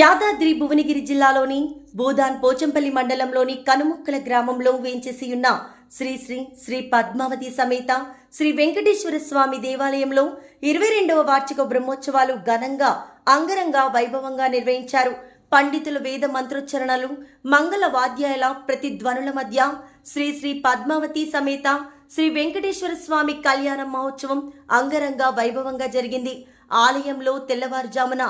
యాదాద్రి భువనగిరి జిల్లాలోని బోధాన్ పోచంపల్లి మండలంలోని కనుముక్కల గ్రామంలో వేంచేసి ఉన్న శ్రీ శ్రీ శ్రీ పద్మావతి సమేత శ్రీ వెంకటేశ్వర స్వామి దేవాలయంలో 22వ వార్షిక బ్రహ్మోత్సవాలు ఘనంగా అంగరంగ వైభవంగా నిర్వహించారు. పండితుల వేద మంత్రోచ్చరణలు, మంగళ వాద్యాల ప్రతిధ్వనుల మధ్య శ్రీ శ్రీ పద్మావతి సమేత శ్రీ వెంకటేశ్వర స్వామి కళ్యాణ మహోత్సవం అంగరంగ వైభవంగా జరిగింది. ఆలయంలో తెల్లవారుజామున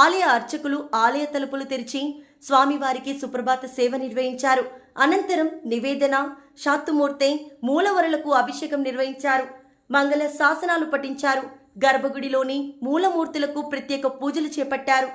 ఆలయ అర్చకులు ఆలయ తలుపులు తెరిచి స్వామివారికి సుప్రభాత సేవ నిర్వహించారు. అనంతరం నివేదన, శాత్తుమూర్తి, మూలవరులకు అభిషేకం నిర్వహించారు. మంగళ శాసనాలు పఠించారు. గర్భగుడిలోని మూలమూర్తులకు ప్రత్యేక పూజలు చేపట్టారు.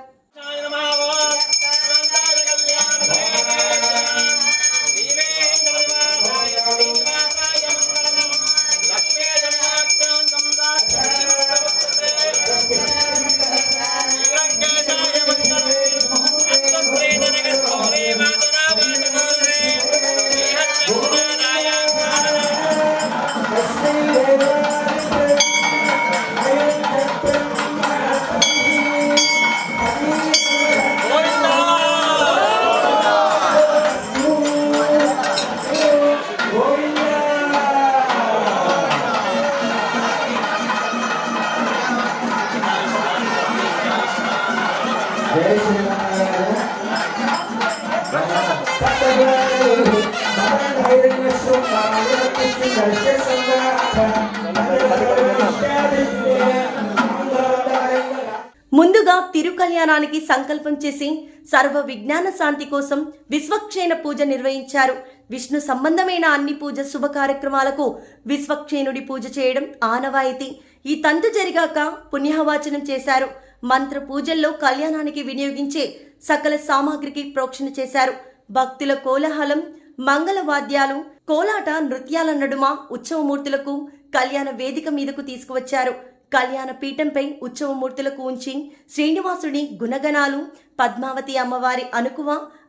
ముందుగా తిరుకల్యాణానికి సంకల్పం చేసి సర్వ విజ్ఞాన శాంతి కోసం విశ్వక్షేణ పూజ నిర్వహించారు. విష్ణు సంబంధమైన అన్ని పూజ శుభ కార్యక్రమాలకు విశ్వక్షేణుడి పూజ చేయడం ఆనవాయితీ. ఈ తంతు జరిగాక పుణ్యవాచనం చేశారు. మంత్ర పూజల్లో కళ్యాణానికి వినియోగించే సకల సామాగ్రికి ప్రోక్షణ చేశారు. భక్తుల కోలాహలం, మంగళ వాద్యాలు, కోలాట నృత్యాల నడుమ ఉత్సవమూర్తులకు కళ్యాణ వేదిక మీదకు తీసుకువచ్చారు. కళ్యాణ పీఠంపై ఉత్సవమూర్తులకు ఉంచి శ్రీనివాసుడి గుణగణాలు, పద్మావతి అమ్మవారి అనుకువ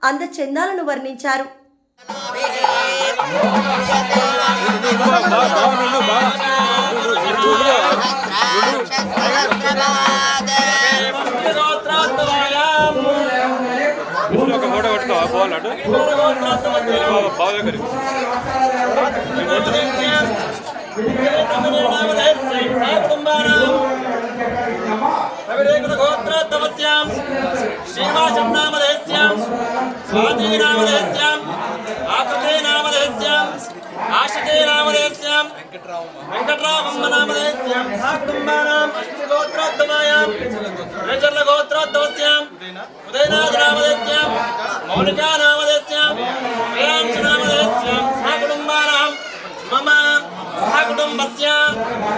అందచందాలను వర్ణించారు.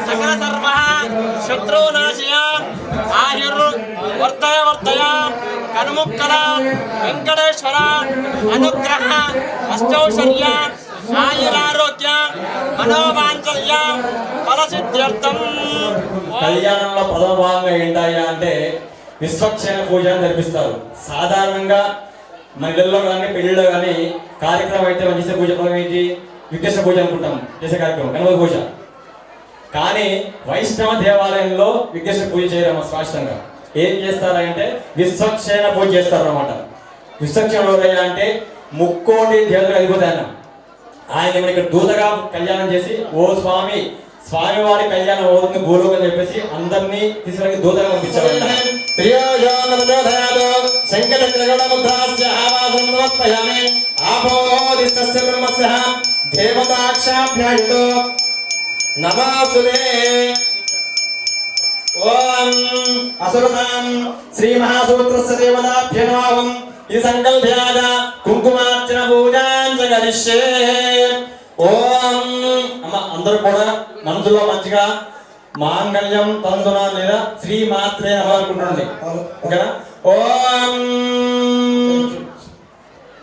సకల సర్వ శత్రునాశయ ఆయుర్వర్ధయ వర్ధయ కనుముక్కల వెంకటేశ్వర అనుగ్రహ అష్టౌషర్య ఆయురారోగ్య మనోవాంఛల్య ఫలసిద్ధ్యర్థం. కళ్యాణంలో ప్రథమ భాగంగా ఏంటయ్యా అంటే విశ్వక్షేణ పూజ జరిపిస్తారు. సాధారణంగా మన ఇళ్ళలో కానీ పెళ్లిలో కానీ కార్యక్రమం అయితే మనం చేసే పూజ ఏంటి? విఘ్నేశ్వర పూజ అనుకుంటాం చేసే కార్యక్రమం గణపతి పూజ. కానీ వైష్ణవ దేవాలయంలో విఘ్నేశ్వర పూజ చేయడం స్పష్టంగా ఏం చేస్తారంటే విశ్వక్షేణ పూజ చేస్తారు అన్నమాట. విశ్వక్షేణ అంటే ముక్కోటి దేవతలకు అధిపతి ఆయన ఇక్కడ దూతగా కళ్యాణం చేసి ఓ స్వామి స్వామివారి కళ్యాణం అవుతుంది భూలోకం చెప్పేసి అందరినీ తీసుకుని దూతగా పంపించారు. నమాసులే ఓం అసురతాం శ్రీ మహాసూత్రస్య దేవతాభ్యనామం ఈ సంకల్ప్యాయ కుంకుమార్చన పూజాంచ గరిష్యే. ఓం అమ్మ అందరూ కూడా మనసులో మంచిగా మాంగళ్యం తందున లేదా శ్రీ మాత్రే అనుకుంటుంది. ఓకేనా? ఓం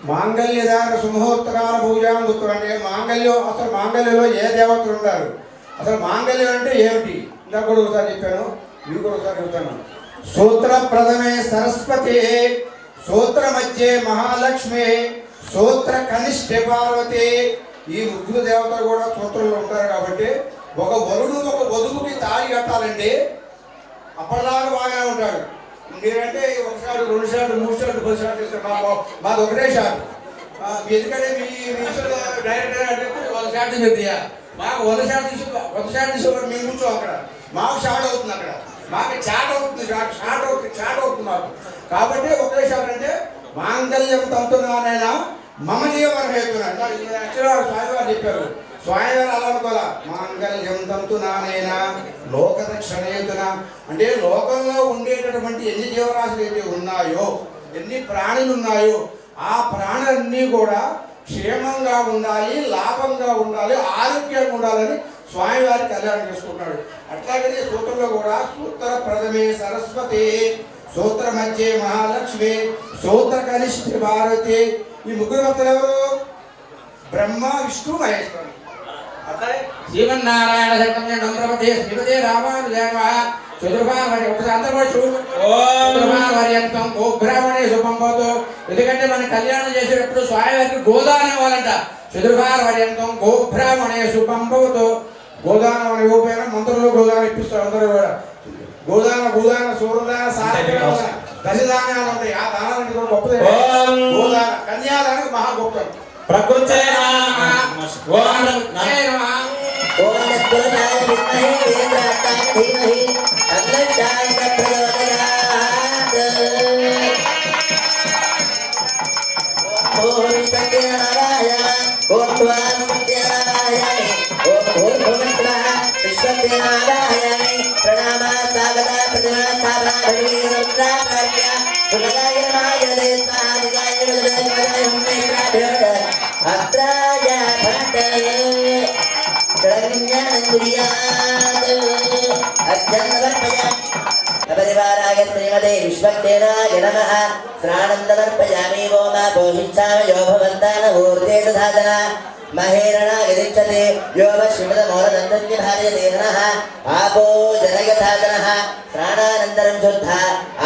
మాంగళ్యధార సుముహూర్తకాల పూజాం గుర్తురండి. మాంగళ్యం అసలు మాంగళ్యంలో ఏ దేవతలు ఉంటారు? అసలు మాంగళ్యం అంటే ఏమిటి? ఇందాక కూడా ఒకసారి చెప్పాను, ఇవి కూడా ఒకసారి చెప్తాను. సూత్ర ప్రథమే సరస్వతి, సూత్ర మధ్యే మహాలక్ష్మి, సూత్ర కనిష్ఠ పార్వతి. ఈ ముగ్గురు దేవతలు కూడా సూత్రంలో ఉంటారు. కాబట్టి ఒక వరుడు ఒక వధువుకి తాళి కట్టాలండి. అప్పటిదాకా బాగానే ఉంటాడు. మీరంటే ఒక షాట్, 2 షాట్లు, 3 షాట్లు, 10 షాట్లు ఇస్తారు. మాది ఒకటే షాట్. ఎందుకంటే మీ విషయంలో డైరెక్టర్ అంటే 100 షాట్ చెప్తాయా, మాకు 100 షాట్ తీసుకోవాలి. మేము కూర్చో అక్కడ, మాకు షాట్ అవుతుంది, అక్కడ మాకు చాట్ అవుతుంది, షాట్ అవుతుంది మాకు. కాబట్టి ఒకే షాట్ అంటే మాంగళ్యం తంతునానైనా మమ జీవన హేతున. యాక్చువల్గా స్వామివారు చెప్పారు, స్వామివారు అలా అనుకోవాలా, మాంగళ్యం తంతునానైనా లోకరక్షణ హేతున. అంటే లోకంలో ఉండేటటువంటి ఎన్ని జీవరాశులు అయితే ఉన్నాయో, ఎన్ని ప్రాణులు ఉన్నాయో, ఆ ప్రాణులన్నీ కూడా క్షేమంగా ఉండాలి, లాభంగా ఉండాలి, ఆరోగ్యంగా ఉండాలని స్వామివారి కళ్యాణం చేసుకుంటున్నాడు. అట్లాగనే సూత్రంలో కూడా సూత్ర ప్రథమే సరస్వతి, సూత్ర మధ్యే మహాలక్ష్మి, సూత్ర కనిష్ఠ భారతి. ఈ ముగ్గురు భక్తులు ఎవరు? బ్రహ్మ, విష్ణు, మహేశ్వరుడు. అట్లాగే శ్రీమన్నారాయణ శతమే నంద్రపతి శ్రీమతి రామానుజాయ చతుర్భావరి. ఒకసారి అందరూ కూడా చూడు. చతుర్భావర్యంతం గోబ్రాహ్మణే శుభంభవతు. ఎందుకంటే మనం కళ్యాణం చేసేటప్పుడు స్వామివారికి గోదానం ఇవ్వాలంట. చతుర్భావర్యంతం గోబ్రాహ్మణే శుభంభవతు. గోదానం అని ఇవ్వకపోయినా మంత్రులు గోదానం ఇప్పిస్తారు అందరూ కూడా. గోదాన సూర్యదాన సారదాన దశదానాలు ఉంటాయి. ఆ దానాలన్నీ కూడా గొప్పదే. గోదాన కన్యాదానం మహా గొప్ప. ప్రకృతే परिवाराय श्रीमते विश्वक्सेनाय नमः। स्नानन्दमर्पयामि वोमा पोषिच्छामि यो भवन्तान ऊर्जे दधातना महेरणा यदिच्छते यो वश्विमदमोरदन्तस्य भार्यते धनः आपो जनयथातनः। स्नानानन्तरं शुद्धा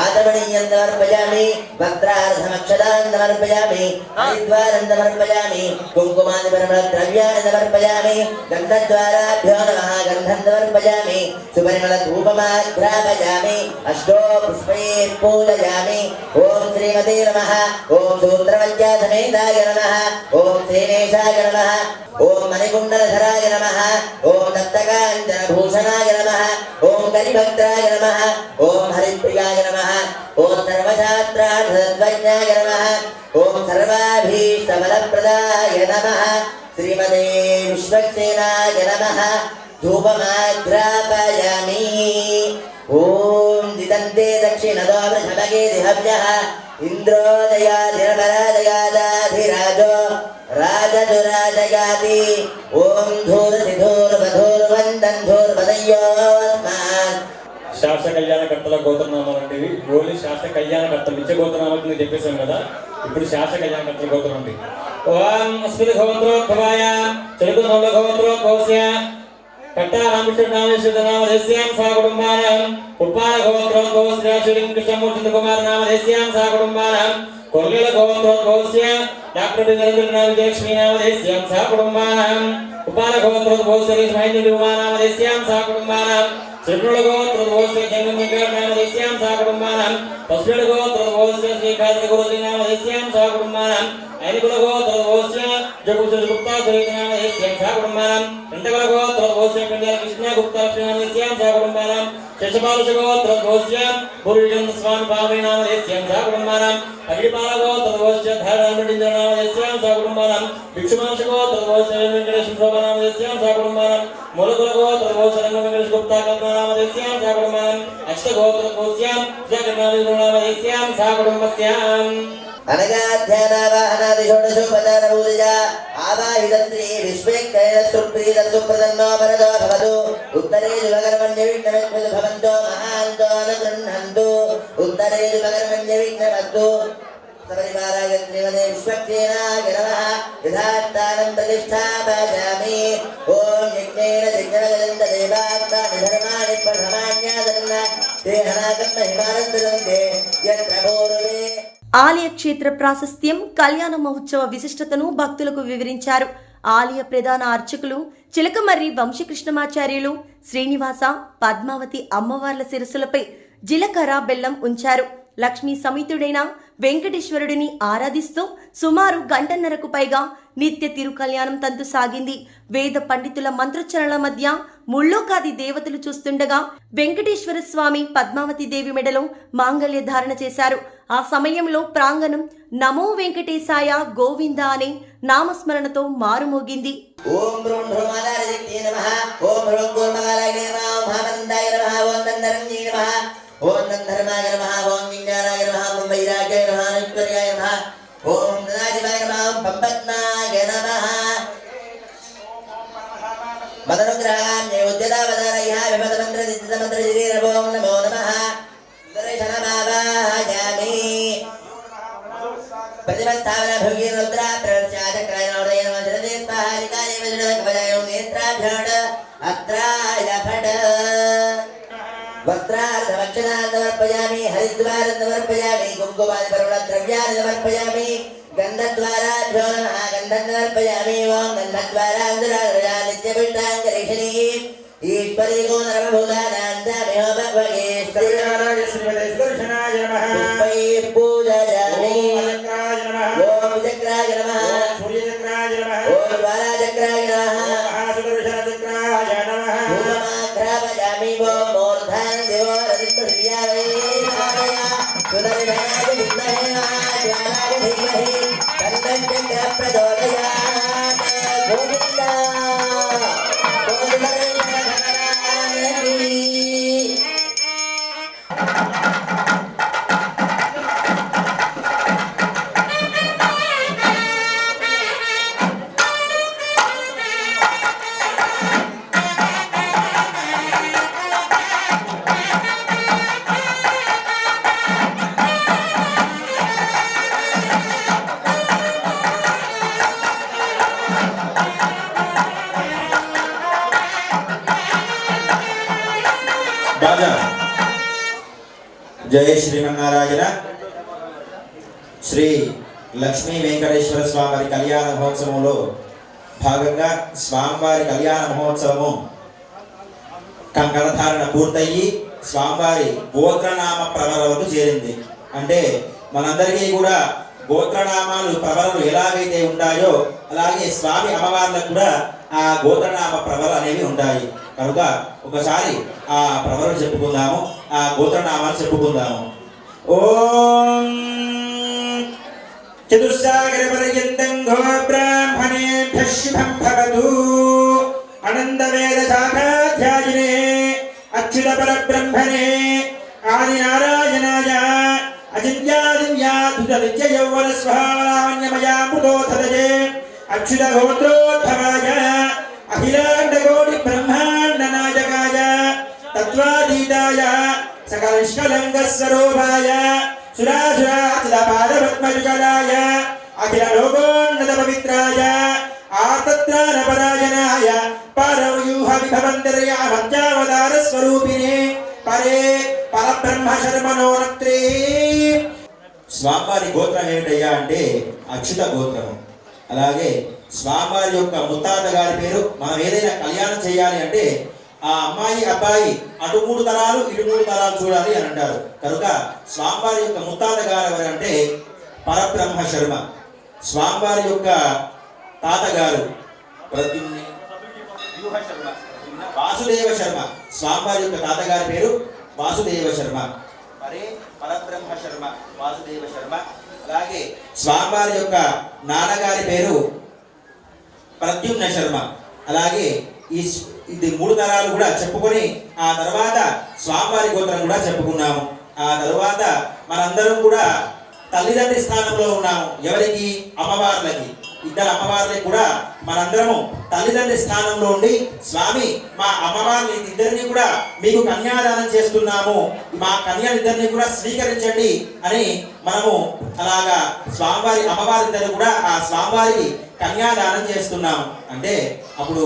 आतमणीयन्दमर्पयामि वस्त्रार्धमक्षदान्दमर्पयामि हरिद्वारन्दमर्पयामि कुङ्कुमादिपरिमलद्रव्याणि समर्पयामि गन्धद्वाराभ्यो नमः गन्धन्दमर्पयामि सुपरिमलधूपमाघ्रापयामि अष्टो पुष्पैः पूजयामि। ॐ श्रीमते नमः। ॐ सूत्रवज्ञासमेताय नमः। ॐ श्रीनेशाय नमः। ॐ मणिकुण्डलधराय नमः। ॐ दत्तकाञ्चनभूषणाय नमः। ॐ कलिभक्ताय नमः। ॐ हरिप्रियाय नमः। ॐ सर्वशास्त्रार्थतत्त्वज्ञाय नमः। ॐ सर्वाभीष्टफलप्रदाय नमः। श्रीमते विश्वक्सेनाय नमः। धूपमाघ्रापयामि। ॐ दिदन्ते दक्षिणतो वृषभगे दिहव्यः इन्द्रोदयाधिरपरादयादाधिराजो राजदुराजयाति। ॐ धूर्सिधूर्वधूर्वन्दन्धूर्वदयोस्मान्। శాస్త్ర కళ్యాణకర్తల గోత్రనామాలు అంటే ఇవి. ఓన్లీ శాస్త్ర కళ్యాణకర్తలు నిత్య గోత్రనామాలు కింద చెప్పేసాం కదా, ఇప్పుడు శాస్త్ర కళ్యాణకర్తల గోత్రం అంటే ఓం అస్మిత్ గోత్రోద్భవాయ చతుర్గోత్ర గోత్రోద్భవస్య కట్టా రామకృష్ణ నామేశ్వర నామధేస్యాం సా కుటుంబానాం ఉప్పాల గోత్రోద్భవస్య శ్రీకృష్ణమూర్తి కుమార నామధేస్యాం సా కుటుంబానాం కొర్గల గోత్రోద్భవస్య డాక్టర్ నరేంద్ర నామధేస్మి నామధేస్యాం సా కుటుంబానాం ఉప్పాల గోత్రోద్భవస్య మహేంద్ర కుమార నామధేస్యాం సా కుటుంబానాం శ్రీగోత్రోద్భవస్య జంగమేశ్వర నామధేస్యాం సా కుటుంబానాం పశ్చిమగోత్రోద్భవస్య శ్రీకాంత గురుజీ నామధేస్యాం సా కుటుంబానాం ఐనికులగోత్రోద్భవస్య జగుప్తా సురేత నామధేస్యాం సా కుటుంబానాం రెండవగోత్రోద్భవస్య పెండల కృష్ణ గుప్తా నామధేస్యాం సా కుటుంబానాం శశపాలగోత్రోద్భవస్య పూర్వీజన్ స్వామి పావని నామధేస్యాం సా కుటుంబానాం అగ్నిపాలగోత్రోద్భవస్య ధారామణింద్ర నామధేస్యాం సా కుటుంబానాం భిక్షుమాంశగోత్రోద్భవస్య వెంకటేశ్వర శోభ నామధేస్యాం సా కుటుంబానాం మూలకులగోత్రోద్భవస్య రంగ వెంకటేశ్వర గుప్తా కల్పన నామధేస్యాం సా కుటుంబానాం అష్టగోత్రోద్భవస్య జగన్నాథనామధేస్యాం సా కుటుంబస్యాం అనగాధ్యానావాహనాదిషోడశోపచారభూతిజా ఆవాహితశ్రీ విశ్వేక్షయసుప్రీతసుప్రసన్నో వరదో భవతు ఉత్తరేషు భగర్మణ్యవిఘ్నమస్తు భవంతో మహాంతో అనుగృహ్ణन्तు ఉత్తరేషు భగర్మణ్యవిఘ్నమస్తు సపరివారాయ శ్రీమతే విశ్వక్సేనాయ నమః యథాస్థానం ప్రతిష్టాపయామి ఓం యజ్ఞేన యజ్ఞగజంత దేవాత్మాని ధర్మాణి ప్రథమాన్యాదన్న దేహనాగం మహిమానందరంతే యత్ర పూర్వే. ఆలయ క్షేత్ర ప్రాశస్త్యం, కళ్యాణ మహోత్సవ విశిష్టతను భక్తులకు వివరించారు. ఆలయ ప్రధాన అర్చకులు చిలకమర్రి వంశకృష్ణమాచార్యులు శ్రీనివాస పద్మావతి అమ్మవార్ల శిరస్సులపై జీలకర్ర బెల్లం ఉంచారు. లక్ష్మీ సమేతుడైన వెంకటేశ్వరుడిని ఆరాధిస్తూ సుమారు గంటన్నరకు పైగా నిత్య తిరుకల్యాణం తంతు సాగింది. వేద పండితుల మంత్రోచ్చరణల మధ్య ముల్లోకాది దేవతలు చూస్తుండగా వెంకటేశ్వర స్వామి పద్మావతి దేవి మెడలో మాంగళ్య ధారణ చేశారు. ఆ సమయంలో ప్రాంగణం నమో వెంకటేశాయ గోవింద అనే నామస్మరణతో మారుమోగింది. ఓం బ్రూం భ్రూమాదారజక్తే నమః ఓం బ్రూం కూర్మకాలాయ నమః ఓం మహానందాయ నమః ఓం దంధరంజీ నమః ఓం దంధర్మాయ నమః ఓం విజ్ఞానాయ నమః ఓం వైరాగ్యాయ నమః ఐశ్వర్యాయ నమః ఓం నదాజివాయ నమః ఓం పంపత్నాయ నమః మదనుగ్రహాన్య ఉద్యతావతారయ్య విపదమంత్ర దిద్దమంత్ర శ్రీరభోం నమో నమః దర్శనమావాహయామి प्रतिमस्थापन भुगी रुद्रा प्रचाचक्राय नवदय नमः स्पाहारिकाय वज्रकवचाय नेत्राभ्यड अत्राय फड वस्त्रार्धवक्षणान् समर्पयामि हरिद्वारं समर्पयामि कुङ्कुमादि पर्वणद्रव्याणि समर्पयामि गन्धद्वाराभ्यो नमः गन्धं समर्पयामि ओं गन्धद्वारान्तराया नित्यपुष्टाङ्गरीषिणी ईश्वरी को नरभूतानान्तामिहो भगवगे श्रीनारायण श्रीमते सुदर्शनाय नमः पुष्पै पूजयामि ओम चक्राय नमः ओम सूर्यचक्राय नमः ओम ज्वालाचक्राय नमः ओम महासुदर्शनचक्राय नमः भूमाघ्रापयामि ओम मूर्धन् दिवो रविन्द्रयावे सुदर्शनाय विद्महे महाज्वालाय धीमहि तन्नः प्रचोदयात् गोविन्द जय श्रीमन्नारायण శ్రీ లక్ష్మీ వెంకటేశ్వర స్వామి కళ్యాణ మహోత్సవంలో భాగంగా స్వామివారి కళ్యాణ మహోత్సవము కంకణధారణ పూర్తయ్యి స్వామివారి గోత్రనామ ప్రవరలకు చేరింది. అంటే మనందరికీ కూడా గోత్రనామాలు ప్రవరలు ఎలాగైతే ఉంటాయో అలాగే స్వామి అమ్మవార్లకు కూడా ఆ గోత్రనామ ప్రవరలు అనేవి ఉంటాయి. కనుక ఒకసారి ఆ ప్రవరలు చెప్పుకుందాము, ఆ గోత్రనామాలు చెప్పుకుందాము. ఓం చతుస్సాగర పర్యంతం గో బ్రాహ్మణేభ్యః శుభం భవతు. అనంత వేద శాఖాధ్యాయినే అచ్యుత పరబ్రహ్మణే ఆది నారాయణాయ అజింత్యాదివ్యాధుత నిత్య యౌవన స్వహావలావణ్యమయామృతోధతయే అచ్యుత గోత్రోద్భవాయ అఖిలాండ కోటి బ్రహ్మాండ నాయకాయ తత్వాతీతాయ సకల నిష్కలంక స్వరూపాయ సురాసురాచిత పాదపద్మయుగలాయ అఖిల లోకోన్నత పవిత్రాయ ఆర్తత్రాణ పరాయణాయ పరవ్యూహ విభవంతర్యామత్యావతార స్వరూపిణే పరే పరబ్రహ్మ శర్మనోరత్రే. స్వామివారి గోత్రం ఏమిటయ్యా అంటే అచ్యుత గోత్రము. అలాగే స్వామివారి యొక్క ముత్తాత గారి పేరు. మనం ఏదైనా కళ్యాణం చేయాలి అంటే ఆ అమ్మాయి అబ్బాయి అటు 3 తరాలు ఇటు 3 తరాలు చూడాలి అని అంటారు. కనుక స్వామివారి యొక్క ముత్తాత గారు ఎవరంటే పరబ్రహ్మ శర్మ. స్వామివారి యొక్క తాతగారు వాసుదేవ శర్మ. స్వామివారి యొక్క తాతగారి పేరు వాసుదేవ శర్మ. మరే పరబ్రహ్మ శర్మ వాసుదేవ శర్మ. అలాగే స్వామివారి యొక్క నాన్నగారి పేరు ప్రద్యుమ్న శర్మ. అలాగే ఇది 3 తరాలు కూడా చెప్పుకొని ఆ తర్వాత స్వామివారి గోత్రం కూడా చెప్పుకున్నాము. ఆ తర్వాత మనందరం కూడా తల్లిదండ్రి స్థానంలో ఉన్నాము. ఎవరికి? అమ్మవార్లకి. 2 అమ్మవార్లకి కూడా మనందరము తల్లిదండ్రి స్థానంలో ఉండి స్వామి మా అమ్మవార్ని ఇద్దరిని కూడా మీకు కన్యాదానం చేస్తున్నాము, మా కన్యలిద్దరిని కూడా స్వీకరించండి అని మనము అలాగా స్వామివారి అమ్మవారిద్దరు కూడా ఆ స్వామివారికి కన్యాదానం చేస్తున్నాము. అంటే అప్పుడు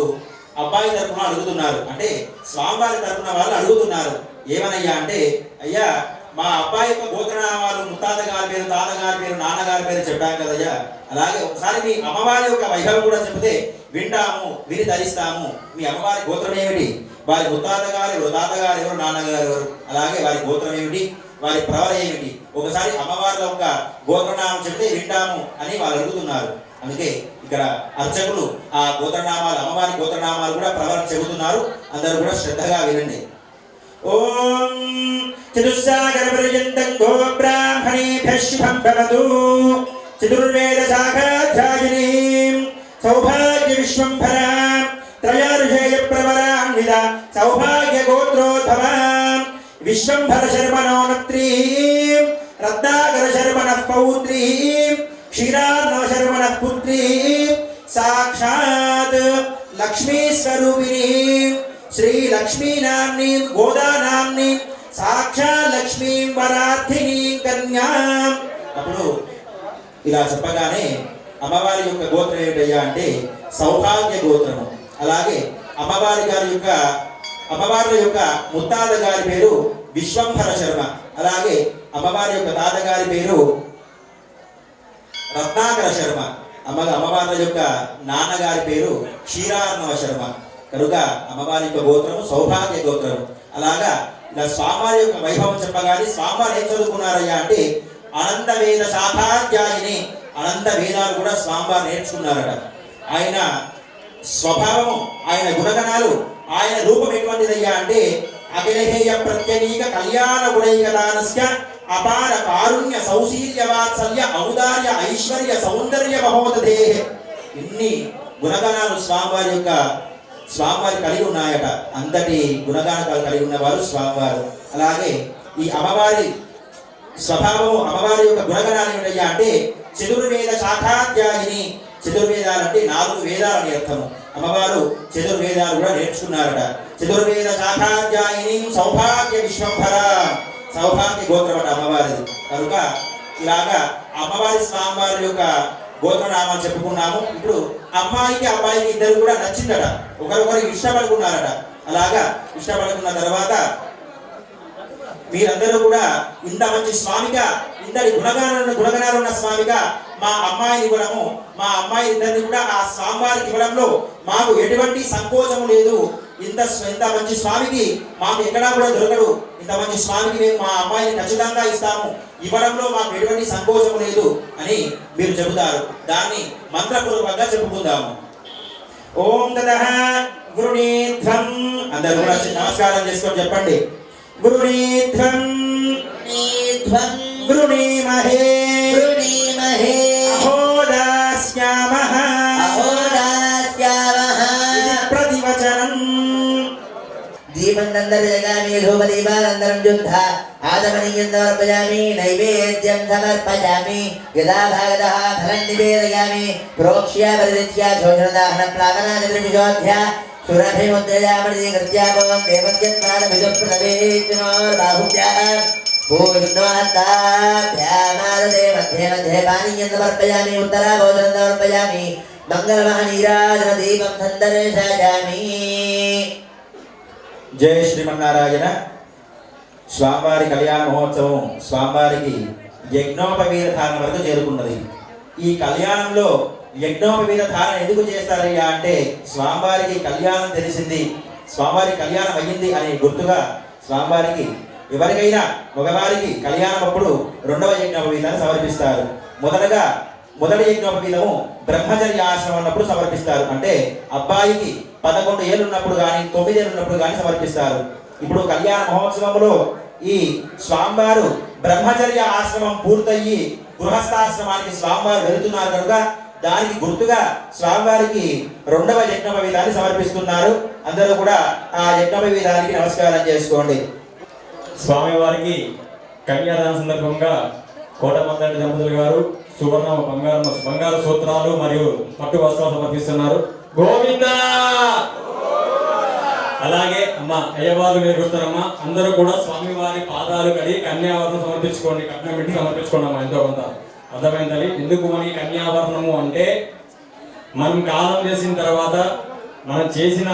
అబ్బాయి తరపున అడుగుతున్నారు, అంటే స్వామివారి తరపున వాళ్ళు అడుగుతున్నారు ఏమనయ్యా అంటే, అయ్యా మా అబ్బాయి యొక్క గోత్రనామాలు ముత్తాత గారి పేరు, తాతగారి పేరు, నాన్నగారి పేరు చెప్పాం కదయ్యా, అలాగే ఒకసారి మీ అమ్మవారి యొక్క వైభవం కూడా చెబితే వింటాము, విని ధరిస్తాము. మీ అమ్మవారి గోత్రం ఏమిటి వారి ముత్తాతగారు ఎవరు, తాతగారు ఎవరు, నాన్నగారు ఎవరు, అలాగే వారి గోత్రం ఏమిటి, వారి ప్రవర ఏమిటి, ఒకసారి అమ్మవారిలో ఒక గోత్రనామం చెప్తే వింటాము అని వాళ్ళు అడుగుతున్నారు. అందుకే ఇక్కడ అర్చకులు ఆ గోత్రనామాలు, అమ్మవారి గోత్రనామాలు కూడా ప్రవరణ చెబుతున్నారు. అందరూ కూడా శ్రద్ధగా వినండి. ఓం చతుస్సాగర పర్యంతం గో బ్రాహ్మణేభ్యః శుభం భవతు. చతుర్వేద శాఖాధ్యాయినీం సౌభాగ్య విశ్వంభరాం త్రయారుషేయ ప్రవరాన్విత సౌభాగ్య గోత్రోద్భవాం విశ్వంభర శర్మణోనత్రీం రత్నాకర శర్మణః పౌత్రీం క్షీరార్ణవ శర్మణః పుత్రీం సాక్షాత్ లక్ష్మీ స్వరూపిణీం శ్రీ లక్ష్మీనామ్నీం గోదానామ్నీం సాక్షాత్ లక్ష్మీం వరార్థినీం కన్యాం. అప్పుడు ఇలా చెప్పగానే అమ్మవారి యొక్క గోత్రం ఏమిటయ్యా అంటే సౌభాగ్య గోత్రము. అలాగే అమ్మవారి యొక్క ముత్తాత గారి పేరు విశ్వంభర శర్మ. అలాగే అమ్మవారి యొక్క తాతగారి పేరు రత్నాకర శర్మ. అమ్మవారి యొక్క నాన్నగారి పేరు క్షీరార్ణవ శర్మ. కనుక అమ్మవారి యొక్క గోత్రము సౌభాగ్య గోత్రము. అలాగా ఇలా స్వామివారి యొక్క వైభవం చెప్పగానే స్వామివారు ఏం చదువుకున్నారయ్యా అంటే అనంత వేద శాఖాధ్యాయిని, అనంత వేదాలు కూడా స్వామివారు నేర్చుకున్నారట. ఆయన స్వభావము, ఆయన గుణగణాలు, ఆయన రూపం ఎటువంటిదయ్యా అంటే అఖిలహేయ ప్రత్యేక కళ్యాణ గుణైకదానస్య అపార కారుణ్య సౌశీల్య వాత్సల్య ఔదార్య ఐశ్వర్య సౌందర్య మహోదధే. ఇన్ని గుణగణాలు స్వామివారి కలిగి ఉన్నాయట. అంతటి గుణగానాలు కలిగి ఉన్నవారు స్వామివారు. అలాగే ఈ అమ్మవారి స్వభావము, అమ్మవారి యొక్క గుణగణాలు ఏమిటయ్యా అంటే చతుర్వేద శాఖాధ్యాయిని. చతుర్వేదాలు అంటే 4 వేదాలని అర్థము. అమ్మవారు చతుర్వేదాలు కూడా నేర్చుకున్నారట. చతుర్వేద శాఖాధ్యాయిని సౌభాగ్య విశ్వంభర, సౌభాగ్య గోత్రమట అమ్మవారిది. కనుక ఇలాగా అమ్మవారి స్వామివారి యొక్క గోత్రనామాలు చెప్పుకున్నాము. ఇప్పుడు అమ్మాయికి అబ్బాయికి ఇద్దరు కూడా నచ్చిందట, ఒకరొకరికి ఇష్టపడుకున్నారట. అలాగా ఇష్టపడుకున్న తర్వాత మీరందరూ కూడా ఇంత మంచి స్వామిగా, ఇంతటి గుణగణాలు ఉన్న స్వామిగా మా అమ్మాయిని ఇవ్వడము, మా అమ్మాయి ఇద్దరిని కూడా ఆ స్వామివారికి ఇవ్వడంలో మాకు ఎటువంటి సంకోచము లేదు. ఇంత మంచి స్వామికి మాకు ఎక్కడా కూడా దొరకడు. ఇంత మంచి స్వామికి మేము మా అమ్మాయిని ఖచ్చితంగా ఇస్తాము, ఇవ్వడంలో మాకు ఎటువంటి సంకోచము లేదు అని మీరు చెబుతారు. దాన్ని మంత్రపూర్వకంగా చెప్పుకుందాము. ఓం తదః గురునీధ్వం. అందరూ కూడా నమస్కారం చేసుకొని చెప్పండి. గురునీధ్వం గృణీమహే అహోదాస్యామః ప్రతివచనం. దీపందర జగామి ధూపదీపానందరం యుద్ధ ఆదమనీయం సమర్పయామి నైవేద్యం సమర్పయామి యదా భాగతః ఫలం నివేదయామి ప్రోక్ష్య పరిదృశ్య శోషణదాహన ప్లావనాదివిశోధ్య సురభిముద్రయామణి కృత్యాభవం దేవత్యత్మాన విదుప్రవేత్నోర్బాహుభ్యాం పూర్ణోత్తాభ్యామాదదే మధ్యే మధ్యే పానీయం సమర్పయామి ఉత్తరాభోజనం సమర్పయామి మంగళమహనీరాజన దీపం సందర్శయామి. జయ శ్రీమన్నారాయణ. స్వామివారి కళ్యాణ మహోత్సవం స్వామివారికి యజ్ఞోపవీత ధారణ వరకు చేరుకున్నది. ఈ కళ్యాణంలో యజ్ఞోపవీత ధారణ ఎందుకు చేస్తారయ్యా అంటే స్వామివారికి కళ్యాణం తెలిసింది, స్వామివారి కళ్యాణం అయ్యింది అని గుర్తుగా స్వామివారికి ఎవరికైనా మగవారికి కళ్యాణం అప్పుడు 2వ యజ్ఞోపవీతాన్ని సమర్పిస్తారు. మొదటి యజ్ఞోపవీతము బ్రహ్మచర్య ఆశ్రమం ఉన్నప్పుడు సమర్పిస్తారు. అంటే అబ్బాయికి 11 ఏళ్ళు ఉన్నప్పుడు కానీ 9 ఏళ్ళు ఉన్నప్పుడు కానీ సమర్పిస్తారు. ఇప్పుడు కళ్యాణ మహోత్సవంలో ఈ స్వామివారు బ్రహ్మచర్య ఆశ్రమం పూర్తయ్యి గృహస్థాశ్రమానికి స్వామివారు వెళుతున్నారు కనుక దానికి గుర్తుగా స్వామివారికి 2వ యజ్ఞోపవీతాన్ని సమర్పిస్తున్నారు. అందరూ కూడా ఆ యజ్ఞోపవీతానికి నమస్కారం చేసుకోండి. స్వామివారికి కన్యాదాన సందర్భంగా కోటమందటి దంపతులు గారు సువర్ణ బంగారు సూత్రాలు మరియు పట్టు వస్త్రాలు సమర్పిస్తున్నారు. గోవింద. అలాగే అమ్మ అయ్యవారు నేర్పిస్తారమ్మా. అందరూ కూడా స్వామివారి పాదాలు కడిగి కన్యావరణం సమర్పించుకోండి, కట్నం పెట్టి సమర్పించుకోండి అమ్మా. ఎంతో కొంత అర్థమైందని. ఎందుకు మన కన్యావరణము అంటే మనం కాలం చేసిన తర్వాత మనం చేసిన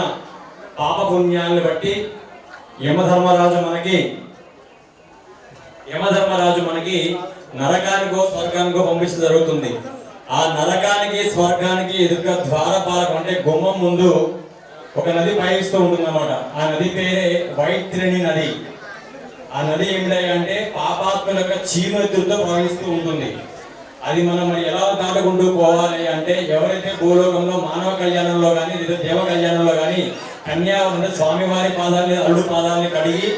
పాప పుణ్యాలను బట్టి యమధర్మరాజు మనకి నరకానికో స్వర్గానికో పంపించడం జరుగుతుంది. ఆ నరకానికి స్వర్గానికి ఎదురుగా ద్వారపాలకం అంటే గుమ్మం ముందు ఒక నది ప్రవహిస్తూ ఉంటుంది అన్నమాట. ఆ నది పేరే వైత్రిణి నది. ఆ నది ఏమిటాయి అంటే పాపాత్ముల యొక్క చీమెత్తులతో ప్రవహిస్తూ ఉంటుంది. అది మనం మరి ఎలా దాటుకుంటూ పోవాలి అంటే ఎవరైతే భూలోకంలో మానవ కళ్యాణంలో కానీ లేదా దేవ కళ్యాణంలో కానీ కన్యావరణ స్వామివారి పాదాలని అల్లుడు పాదాలని కడిగి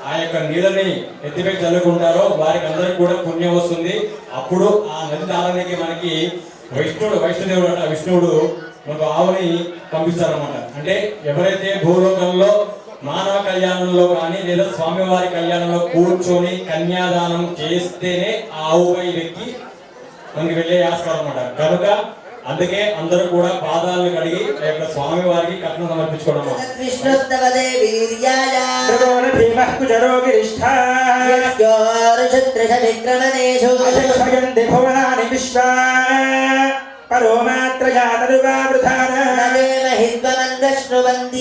ఆ యొక్క నీళ్ళని ఎత్తిపై చల్లుకుంటారో వారికి అందరికి కూడా పుణ్యం వస్తుంది. అప్పుడు ఆ నది దారానికి మనకి వైష్ణుదేవుడు అంటే విష్ణువుడు మనకు ఆవుని పంపిస్తారన్నమాట. అంటే ఎవరైతే భూలోకంలో మానవ కళ్యాణంలో కానీ లేదా స్వామివారి కళ్యాణంలో కూర్చొని కన్యాదానం చేస్తేనే ఆ ఆవుపై ఎక్కి మనకి వెళ్ళే ఆస్కారం అన్నమాట. కనుక అందుకే అందరూ కూడా పాదాలను కడిగి ఆ యొక్క స్వామి వారికి కట్నం సమర్పించుకోవడం.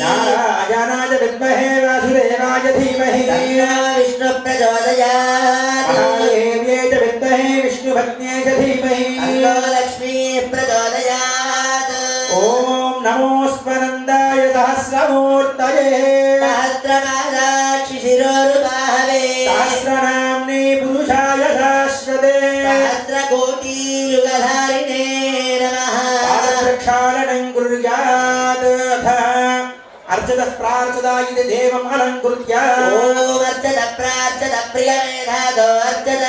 నారాయణాయ విద్మహే వాసుదేవాయ ధీమహి విష్ణు ప్రచోదయాత్ విద్మహే విష్ణుభక్త్యై చ ధీమహి లక్ష్మీ ప్రచోదయాత్. ఓం నమో స్మరందాయ సహస్రమూర్తయే సహస్రమాలాక్షి శిరోరుబాహవే సహస్రనామ్నే పురుషాయ శాశ్వతే సహస్రకోటి యుగధారిణే నమః. పాదప్రక్షాళనం కుర్యాత్ అర్చత ప్రార్చదా ఇది దేవం అలంకృత్య ఓం అర్చత ప్రార్చత ప్రియమేధాదో అర్చత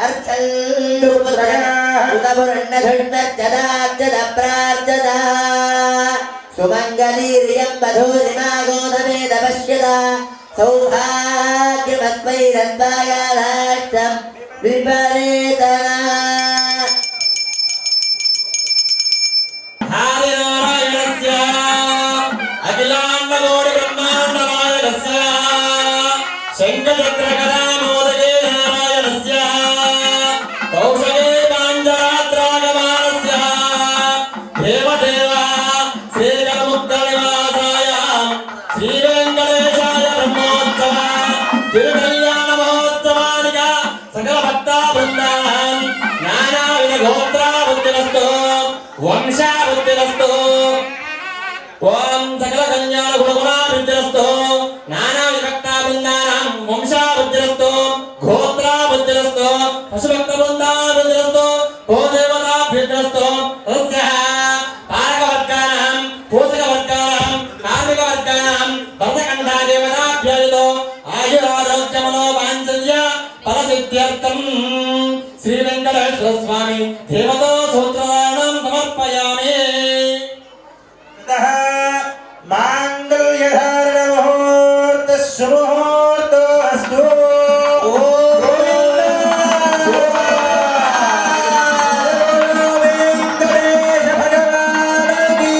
అర్చల్లు పుత్రపురన్నధుర్నర్చత ప్రార్చత సుమంగళీర్యం వధూరిమాగోధమేద పశ్యత సౌభాగ్యమత్వైరద్వాయాధాష్టం విపరేతనా. ఆదినారాయణస్య అఖిలాండకోటి బ్రహ్మాండనాయకస్య శంఖచక్రకరామోదకే నారాయణస్య కౌశలే పాంచరాత్రాగమానస్య దేవదేవ శ్రీకరముక్తనివాసాయ శ్రీవేంకటేశాయ బ్రహ్మోత్సవ తిరుకల్యాణ మహోత్సవానిక సకల భక్తా బృందాన్ నానావిధ గోత్రావృత్తిరస్తో వంశావృత్తిరస్తో ఓం సకల కన్యాల గుణగుణాభివృద్ధిరస్తో నానా విభక్తా బృందానాం వంశాభివృద్ధిరస్తో గోత్రాభివృద్ధిరస్తో పశుభక్త బృందాభివృద్ధిరస్తో గోదేవతాభివృద్ధిరస్తో తస్యః పారకవర్గానాం పోషకవర్గానాం కార్మికవర్గానాం భరతఖండాదేవతాభ్యయుతో ఆయురారోగ్యమనో వాంఛల్య ఫలసిద్ధ్యర్థం శ్రీ వెంకటేశ్వర స్వామి దేవతో సూత్రాణం సమర్పయామి. మాంగళ్యధారణ ముహూర్త సుముహూర్తో అస్తు. వెంకటేశ భగవానికి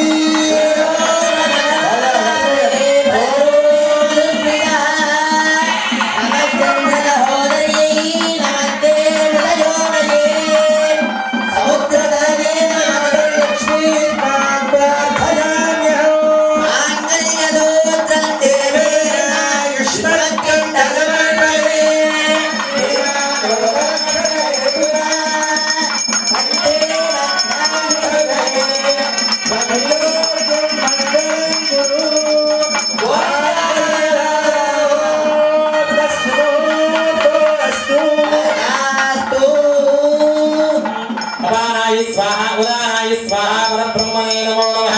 అపానాయ స్వాహ ఉదానాయ స్వాహ పరబ్రహ్మణే నమో నమః.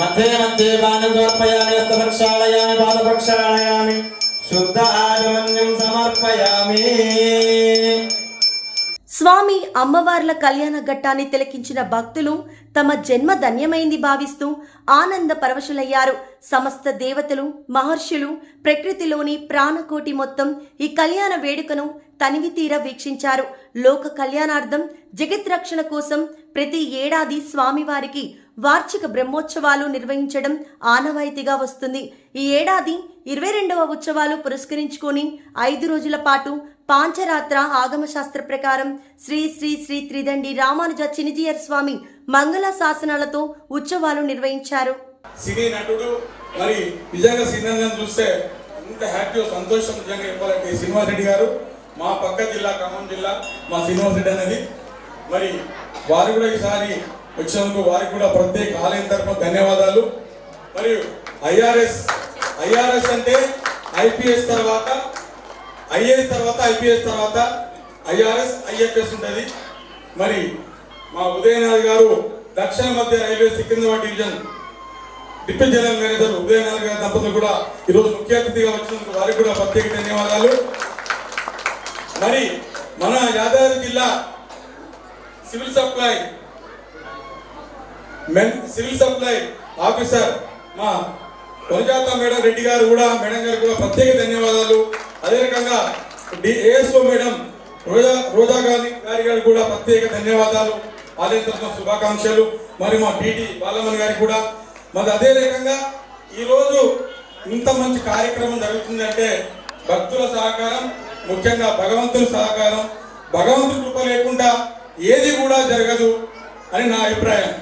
మధ్యే మధ్యే పానం సమర్పయామి హస్తప్రక్షాళయామి పాదప్రక్షాళయామి శుద్ధ ఆచమన్యం సమర్పయామి. స్వామి అమ్మవార్ల కళ్యాణ ఘట్టాన్ని తిలకించిన భక్తులు తమ జన్మ ధన్యమైంది భావిస్తూ ఆనంద పరవశులయ్యారు. సమస్త దేవతలు, మహర్షులు, ప్రకృతిలోని ప్రాణకోటి మొత్తం ఈ కళ్యాణ వేడుకను తనివి తీర వీక్షించారు. లోక కళ్యాణార్థం జగత్ రక్షణ కోసం ప్రతి ఏడాది స్వామివారికి వార్షిక బ్రహ్మోత్సవాలు నిర్వహించడం ఆనవాయితీగా వస్తుంది. ఈ ఏడాది 22వ ఉత్సవాలు పురస్కరించుకొని 5 రోజుల పాటు పాంచరాత్ర ఆగమ శాస్త్ర ప్రకారం శ్రీ శ్రీ శ్రీ త్రిదండి రామానుజ చినిజియర్ స్వామి మంగళ శాసనాలతో ఉత్సవాలు నిర్వహించారు. సినీ నటుడు మరి నిజంగా సినిమా చూస్తే ఎంత హ్యాపీ సంతోషం నిజంగా చెప్పాలంటే శ్రీనివాస్ రెడ్డి గారు మా పక్క జిల్లా ఖమ్మం జిల్లా మా శ్రీనివాస్ రెడ్డి అనేది మరి వారు కూడా ఈసారి వచ్చినందుకు వారికి కూడా ప్రత్యేక ఆలయం తరఫున ధన్యవాదాలు. మరియు ఐఆర్ఎస్ అంటే ఐపీఎస్ తర్వాత ఐఏఎస్ తర్వాత ఐపీఎస్ తర్వాత ఐఆర్ఎస్ ఐఎఫ్ఎస్ ఉంటుంది. మరి మా ఉదయనాథ్ గారు దక్షిణ మధ్య railway Secunderabad division deputy general manager Udayanath గారి దంపతులు కూడా ఈరోజు ముఖ్య అతిథిగా వచ్చినందుకు వారికి కూడా ప్రత్యేక ధన్యవాదాలు. మరి మన యాదాద్రి జిల్లా సివిల్ సప్లై ఆఫీసర్ మా వనజాత మేడం రెడ్డి గారు కూడా ప్రత్యేక ధన్యవాదాలు. అదే రకంగా ఏఎస్ఓ మేడం రోజా గారి కూడా ప్రత్యేక ధన్యవాదాలు, ఆలయ తరఫున శుభాకాంక్షలు. మరి మా టీటీ బాలమణి గారికి కూడా. మరి అదే రకంగా ఈరోజు ఇంత మంచి కార్యక్రమం జరుగుతుందంటే భక్తుల సహకారం, ముఖ్యంగా భగవంతుని సహకారం. భగవంతుడి కృప లేకుండా ఏది కూడా జరగదు అని నా అభిప్రాయం.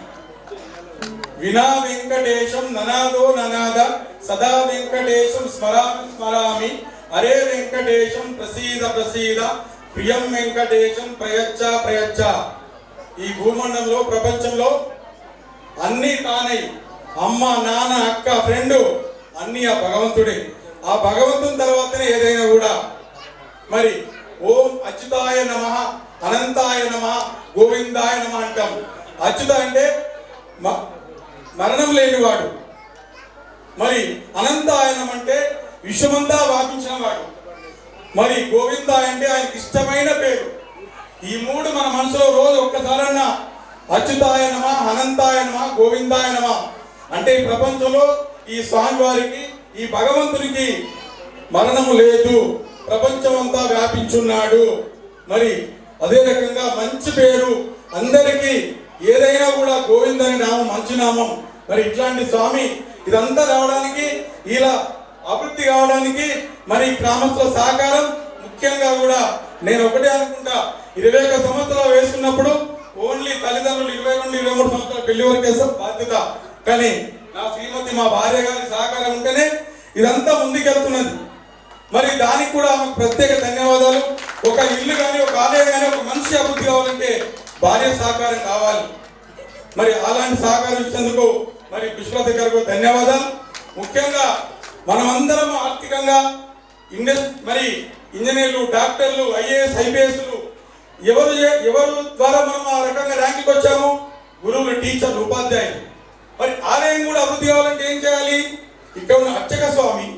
వినా వెంకటేశం ననాదో ననాద సదా వెంకటేశం స్మరామి స్మరామి అరే వెంకటేశం ప్రసీద ప్రసీద ప్రియం వెంకటేశం ప్రయచ్చ. ఈ భూమండంలో ప్రపంచంలో అన్నీ తానై అమ్మ నాన్న అక్క ఫ్రెండ్ అన్నీ ఆ భగవంతుడే. ఆ భగవంతుని తర్వాతనే ఏదైనా కూడా. మరి ఓం అచ్యుతాయ నమః, అనంతాయ నమః, గోవిందాయ నమః అంటాం. అచ్యుత అంటే మరణం లేనివాడు. మరి అనంతాయనం అంటే విశ్వమంతా వ్యాపించిన వాడు. మరి గోవింద అంటే ఆయనకి ఇష్టమైన పేరు. ఈ మూడు మన మనసులో రోజు ఒక్కసారన్నా అచ్యుతాయ నమః, అనంతాయ నమః, గోవిందాయ నమః అంటే ఈ ప్రపంచంలో ఈ స్వామి వారికి, ఈ భగవంతునికి మరణము లేదు, ప్రపంచం అంతా వ్యాపించున్నాడు. మరి అదే రకంగా మంచి పేరు అందరికీ. ఏదైనా కూడా గోవింద అనే నామం మంచి నామం. మరి ఇట్లాంటి స్వామి ఇదంతా రావడానికి, ఇలా అభివృద్ధి కావడానికి మరి గ్రామస్తుల సహకారం ముఖ్యంగా కూడా. నేను ఒకటే అనుకుంటా, 21 సంవత్సరాలు వేసుకున్నప్పుడు ఓన్లీ తల్లిదండ్రులు 20 నుండి 23 సంవత్సరాలు పెళ్లి వరకే బాధ్యత. కానీ నా శ్రీమతి మా భార్య గారి సహకారం ఉంటేనే ఇదంతా ముందుకెళ్తున్నది. మరి దానికి కూడా ఆమెకు ప్రత్యేక ధన్యవాదాలు. ఒక ఇల్లు కానీ, ఒక ఆలయం కానీ, ఒక మనిషి అభివృద్ధి కావాలంటే భార్య సహకారం కావాలి. మరి అలాంటి సహకారం ఇచ్చేందుకు మరి విశ్వనాథ్ గారికి ధన్యవాదాలు. ముఖ్యంగా మనమందరం ఆర్థికంగా మరి ఇంజనీర్లు, డాక్టర్లు, ఐఏఎస్, ఐపీఎస్లు ఎవరు ద్వారా మనం ఆ రకంగా ర్యాంకుకి వచ్చాము? గురువులు, టీచర్లు, ఉపాధ్యాయులు. మరి ఆలయం కూడా అభివృద్ధి కావాలంటే ఏం చేయాలి? ఇక్కడ ఉన్న అర్చక స్వామి,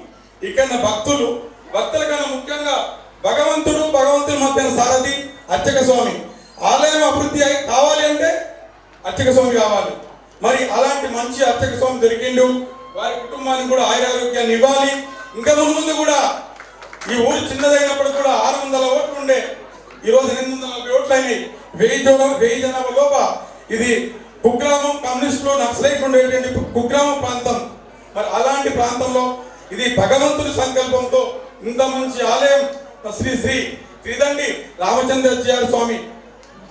ఇక్కడ ఉన్న భక్తుల కన్నా ముఖ్యంగా భగవంతుడి మధ్యన సారథి అర్చక స్వామి. ఆలయం అభివృద్ధి కావాలి అంటే అర్చక స్వామి కావాలి. మరి అలాంటి మంచి అర్చక స్వామి దొరికిండు. వారి కుటుంబానికి కూడా ఆయురారోగ్యాన్ని ఇవ్వాలి. ఇంకా ముందు కూడా ఈ ఊరు చిన్నదైనప్పుడు కూడా 600 ఓట్లు ఉండే, ఈరోజు 840 ఓట్లు అయినాయి. 1000 జనాభా లోప ఇది కుగ్రామం, కమ్యూనిస్టులు, నక్సలైట్లు ఉండేటువంటి కుగ్రామం ప్రాంతం. మరి అలాంటి ప్రాంతంలో ఇది భగవంతుడి సంకల్పంతో ఇంత మంచి ఆలయం శ్రీ శ్రీ త్రిదండి రామచంద్రాచార్య స్వామి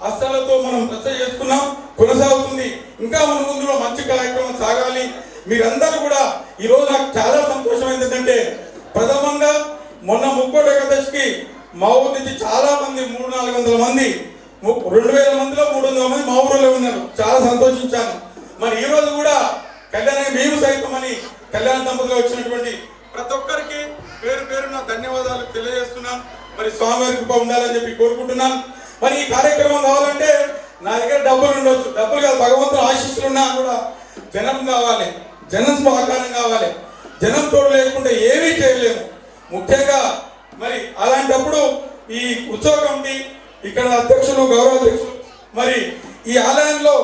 అస్త్రాలతో మనం ప్రతిష్ఠ చేసుకున్నాం, కొనసాగుతుంది. ఇంకా ముందు మంచి కార్యక్రమం సాగాలి. మీరందరూ కూడా ఈరోజు నాకు చాలా సంతోషం ఏంటంటే, ప్రథమంగా మొన్న ముక్కోటి ఏకాదశికి మా ఊరు నుంచి చాలా మంది 300-400 మంది 2000 మందిలో 300 మంది మా ఊరిలో ఉన్నారు. చాలా సంతోషించాను. మరి ఈ రోజు కూడా మేము సైతం అని కళ్యాణ దంపతులు వచ్చినటువంటి ప్రతి ఒక్కరికి పేరున ధన్యవాదాలు తెలియజేస్తున్నాం. మరి స్వామివారి కృప ఉండాలని చెప్పి కోరుకుంటున్నాం. మరి ఈ కార్యక్రమం కావాలంటే నా దగ్గర డబ్బులు ఉండొచ్చు, డబ్బులు కాదు, భగవంతుడు ఆశీస్సులు ఉన్నా కూడా జనం కావాలి, జనం సహకారం కావాలి. జనం తోడు లేకుండా ఏమీ చేయలేము. ముఖ్యంగా మరి అలాంటప్పుడు ఈ ఉత్సవ కమిటీ ఇక్కడ అధ్యక్షులు, గౌరవ అధ్యక్షులు, మరి ఈ ఆలయంలో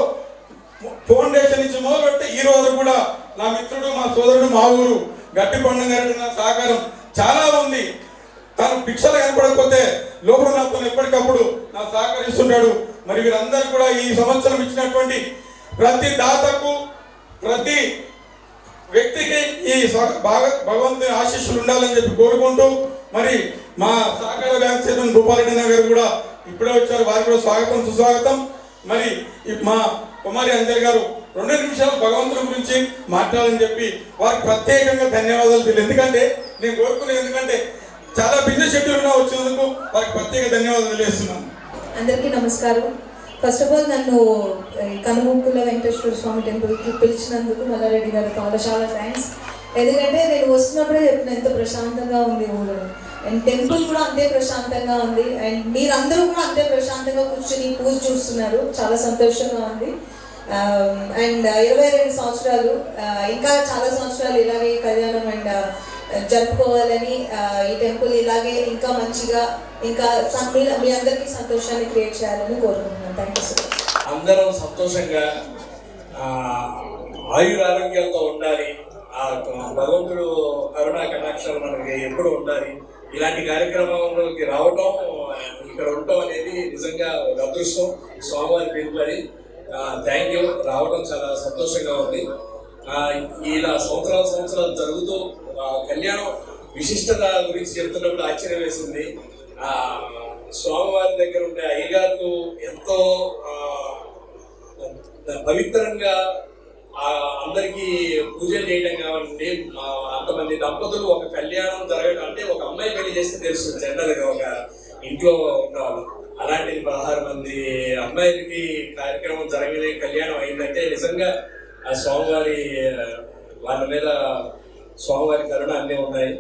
ఫౌండేషన్ నుంచి మొదలుపెట్టి ఈ రోజు కూడా నా మిత్రుడు, మా సోదరుడు, మా ఊరు గట్టి పండుగ గారి సహకారం చాలా ఉంది. తను భిక్షలు కనపడకపోతే లోపల నాతో ఎప్పటికప్పుడు నాకు సహకరిస్తుంటాడు. మరి వీరందరూ కూడా ఈ సంవత్సరం ఇచ్చినటువంటి ప్రతి దాతకు, ప్రతి వ్యక్తికి ఈ భగవంతుని ఆశీస్సులు ఉండాలని చెప్పి కోరుకుంటూ, మరి మా సహకార బ్యాంక్ చైర్మన్ భూపాలరెడ్డి గారు కూడా ఇప్పుడే వచ్చారు. వారికి కూడా స్వాగతం, సుస్వాగతం. మరి మా కుమారి అంజలి గారు 2 నిమిషాలు భగవంతుని గురించి మాట్లాడాలని చెప్పి వారికి ప్రత్యేకంగా ధన్యవాదాలు తెలియదు. ఎందుకంటే నేను కోరుకునేది, ఎందుకంటే చాలా బిజీ షెడ్యూల్ వచ్చినందుకు వారికి ప్రత్యేక ధన్యవాదాలు తెలియజేస్తున్నాను. అందరికీ నమస్కారం. ఫస్ట్ ఆఫ్ ఆల్ నన్ను కనుముక్కుల వెంకటేశ్వర స్వామి టెంపుల్కి పిలిచినందుకు మల్లారెడ్డి గారు చాలా థ్యాంక్స్. ఎందుకంటే నేను వస్తున్నప్పుడే చెప్పిన ఎంత ప్రశాంతంగా ఉంది ఊరు, అండ్ టెంపుల్ కూడా అంతే ప్రశాంతంగా ఉంది, అండ్ మీరందరూ కూడా అంతే ప్రశాంతంగా కూర్చొని పూజ చూస్తున్నారు, చాలా సంతోషంగా ఉంది. అండ్ 22 సంవత్సరాలు ఇంకా చాలా సంవత్సరాలు ఇలాగే కళ్యాణం అండ్ జరుపుకోవాలని, ఈ టెంపుల్ ఇలాగే ఇంకా మంచిగా ఇంకా మీ అందరికీ సంతోషాన్ని క్రియేట్ చేయాలని కోరుకుంటున్నాను. Thank you so much. అందరం సంతోషంగా ఆయురారోగ్యాలతో ఉండాలి, ఆ భగవంతుడు కరుణా కటాక్షాలు మనకి ఎప్పుడు ఉండాలి. ఇలాంటి కార్యక్రమంలోకి రావటం, ఇక్కడ ఉండటం అనేది నిజంగా ఒక అదృష్టం, స్వామివారి పిలుపని. Thank you. రావడం చాలా సంతోషంగా ఉంది. ఇలా సంవత్సరాలు జరుగుతూ కళ్యాణం విశిష్టత గురించి చెప్తున్నప్పుడు ఆశ్చర్యం వేసింది. స్వామివారి దగ్గర ఉండే అయ్యగారు ఎంతో పవిత్రంగా అందరికీ పూజ చేయడం కావండి. అంతమంది దంపతులు ఒక కళ్యాణం జరగడం అంటే ఒక అమ్మాయి పెళ్లి చేస్తే తెలుసు జనరల్గా ఒక ఇంట్లో ఉన్నవాళ్ళు. అలాంటిది 16 మంది అమ్మాయిలకి కార్యక్రమం జరగలే కళ్యాణం అయిందంటే నిజంగా ఆ స్వామివారి వాళ్ళ మీద స్వామివారి కరుణ అన్నీ ఉన్నాయి.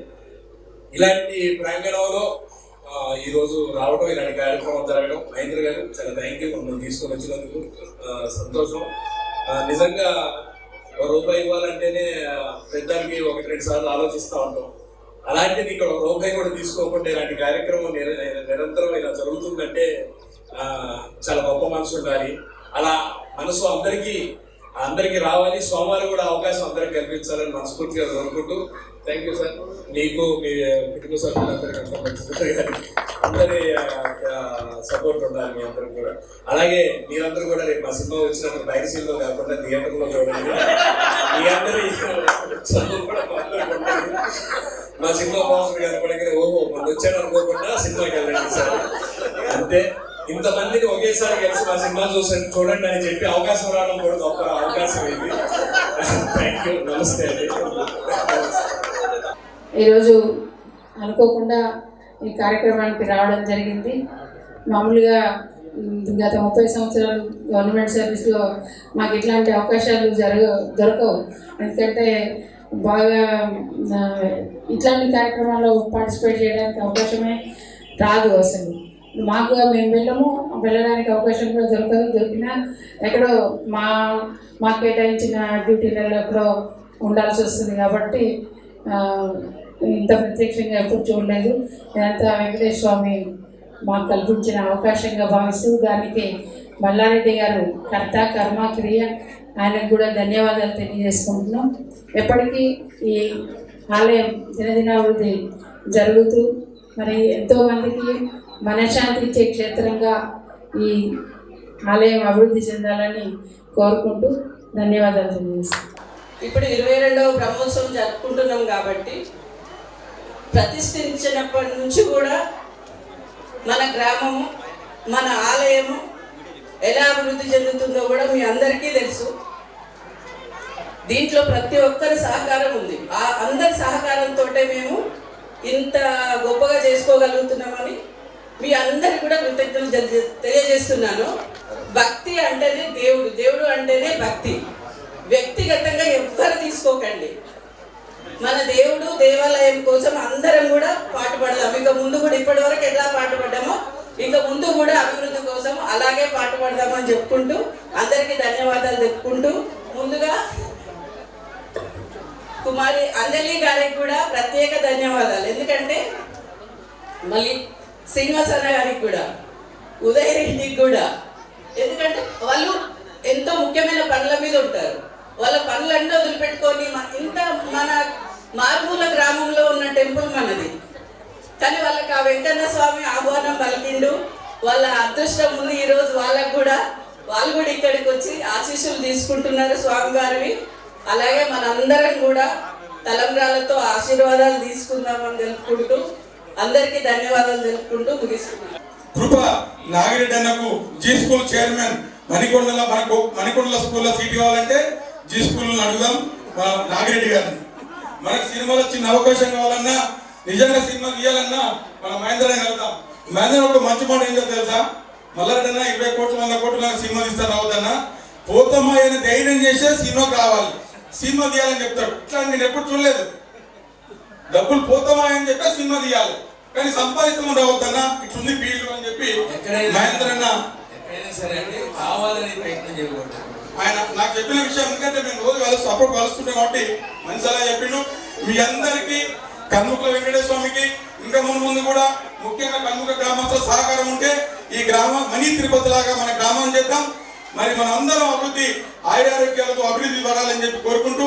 ఇలాంటి ప్రాంగణంలో ఈరోజు రావడం, ఇలాంటి కార్యక్రమం జరగడం, మహేంద్ర గారు చాలా థ్యాంక్ యూ. మమ్మల్ని తీసుకొని వచ్చినందుకు సంతోషం. నిజంగా రూపాయి ఇవ్వాలంటేనే పెద్దలకి 1-2 సార్లు ఆలోచిస్తూ ఉంటాం. అలాంటిది ఇక్కడ రూపాయి కూడా తీసుకోకుండా ఇలాంటి కార్యక్రమం నిరంతరం ఇలా జరుగుతుందంటే చాలా గొప్ప మనసు ఉండాలి. అలా మనసు అందరికీ రావాలి. స్వామివారు కూడా అవకాశం అందరికి కల్పించాలని మనస్ఫూర్తిగా కోరుకుంటూ థ్యాంక్ యూ సార్. మీకు మీ కుటుంబ సభ్యులందరికీ అందరి సపోర్ట్ ఉండాలి మీ అందరికి కూడా. అలాగే మీరందరూ కూడా రేపు మా సినిమా వచ్చినప్పుడు బయట సినిమా కాకుండా థియేటర్లో చూడండి. మీ అందరి చదువు కూడా మా సినిమా పోస్టర్ కనపడగానే ఓహో మనం వచ్చాడు అనుకోకుండా సినిమాకి వెళ్ళండి సార్. అంతే, ఇంతమందిని ఒకేసారి కలిసి మా సినిమా చూడండి అని చెప్పి అవకాశం రావడం కూడా గొప్ప అవకాశం ఇది. Thank you. నమస్తే అండి. ఈరోజు అనుకోకుండా ఈ కార్యక్రమానికి రావడం జరిగింది. మామూలుగా గత 30 సంవత్సరాలు గవర్నమెంట్ సర్వీస్లో మాకు ఇట్లాంటి అవకాశాలు దొరకవు. ఎందుకంటే బాగా ఇట్లాంటి కార్యక్రమాల్లో పార్టిసిపేట్ చేయడానికి అవకాశమే రాదు. అసలు మేము వెళ్ళడానికి అవకాశం కూడా దొరికినా ఎక్కడో మా కేటాయించిన డ్యూటీలలో ఎక్కడో ఉండాల్సి వస్తుంది. కాబట్టి ఇంత ప్రత్యక్షంగా ఎప్పుడు చూడలేదు. ఇదంతా వెంకటేశ్వర స్వామి మాకు కల్పించిన అవకాశంగా భావిస్తూ దానికి మల్లారెడ్డి గారు కర్త కర్మ క్రియ, ఆయనకు కూడా ధన్యవాదాలు తెలియజేసుకుంటున్నాం. ఎప్పటికీ ఈ ఆలయం దినదినాభివృద్ధి జరుగుతూ మరి ఎంతోమందికి మనశ్శాంతి ఇచ్చే క్షేత్రంగా ఈ ఆలయం అభివృద్ధి చెందాలని కోరుకుంటూ ధన్యవాదాలు తెలియజేస్తాం. ఇప్పుడు 22వ బ్రహ్మోత్సవం జరుపుకుంటున్నాం కాబట్టి ప్రతిష్ఠించినప్పటి నుంచి కూడా మన గ్రామము, మన ఆలయము ఎలా అభివృద్ధి చెందుతుందో కూడా మీ అందరికీ తెలుసు. దీంట్లో ప్రతి ఒక్కరి సహకారం ఉంది. ఆ అందరి సహకారంతో మేము ఇంత గొప్పగా చేసుకోగలుగుతున్నామని మీ అందరికి కూడా కృతజ్ఞతలు తెలియజేస్తున్నాను. భక్తి అంటేనే దేవుడు, దేవుడు అంటేనే భక్తి. వ్యక్తిగతంగా ఎవ్వరు తీసుకోకండి. మన దేవుడు దేవాలయం కోసం అందరం కూడా పాటుపడదాం. ఇక ముందు కూడా ఇప్పటి వరకు ఎట్లా పాటుపడ్డామో ఇక ముందు కూడా అభివృద్ధి కోసం అలాగే పాటుపడదామని చెప్పుకుంటూ అందరికీ ధన్యవాదాలు చెప్పుకుంటూ ముందుగా కుమారి అంజలి గారికి కూడా ప్రత్యేక ధన్యవాదాలు. ఎందుకంటే మళ్ళీ శ్రీనివాసన్న గారికి కూడా, ఉదయ్ రెడ్డికి కూడా, ఎందుకంటే వాళ్ళు ఎంతో ముఖ్యమైన పనుల మీద ఉంటారు. వాళ్ళ పనులన్నీ వదిలిపెట్టుకొని ఇంత మన మారుమూల గ్రామంలో ఉన్న టెంపుల్ మనది, కానీ వాళ్ళకి ఆ వెంకన్న స్వామి ఆహ్వానం పలికిండు. వాళ్ళ అదృష్టం ఉంది ఈరోజు వాళ్ళు కూడా ఇక్కడికి వచ్చి ఆశీస్సులు తీసుకుంటున్నారు స్వామి గారివి. అలాగే మనందరం కూడా తలంబ్రాలతో ఆశీర్వాదాలు తీసుకుందామని తెలుపుకుంటూ అందరికీ ధన్యవాదాలు తెలుపుకుంటూ ముగిస్తున్నాను. కృప నాగిరెడ్డి అన్నకు జీ స్కూల్ చైర్మన్ మణికొండల స్కూల్లో సీట్ కావాలంటే జీ స్కూల్ అడుగుదాం నాగిరెడ్డి గారిని. మనకు సినిమాలో చిన్న అవకాశం కావాలన్నా, నిజంగా సినిమా తీయాలన్నా మనం మహేంద్రని వెళ్తాం. మహేంద్ర ఒక మంచి మాట ఏంటో తెలుసా, మళ్ళీ 20 కోట్లు 100 కోట్లు సినిమా తీస్తారు రావద్దన్నా, పోతమ్మ ఆయన ధైర్యం చేసే సినిమాకి రావాలి, సినిమా తీయాలని చెప్తాడు. ఇట్లా నేను ఎప్పుడు చూడలేదు. డబ్బులు పోతామా అని చెప్పి సినిమా తీయాలి, కానీ సంపాదించడం రావద్దన్నా, ఇట్లుంది ఫీల్డ్ అని చెప్పి మహేంద్ర అన్న ఎక్కడైనా సరే అండి కావాలని ప్రయత్నం చేయకూడదు. ఆయన నాకు చెప్పిన విషయం, ఎందుకంటే మేము రోజు అప్పుడు కలుస్తుంటాం కాబట్టి మంచి సలహా చెప్పిండు. మీ అందరికీ కన్ముకుల వెంకటేశ్వర స్వామికి ఇంకా ముందు కూడా ముఖ్యంగా కన్ముక గ్రామస్తుల సహకారం ఉంటే ఈ గ్రామం మనీ తిరుపతి లాగా మన గ్రామం చేద్దాం. మరి మన అందరం అభివృద్ధి ఆయురారోగ్యాలతో అభివృద్ధి పడాలని చెప్పి కోరుకుంటూ,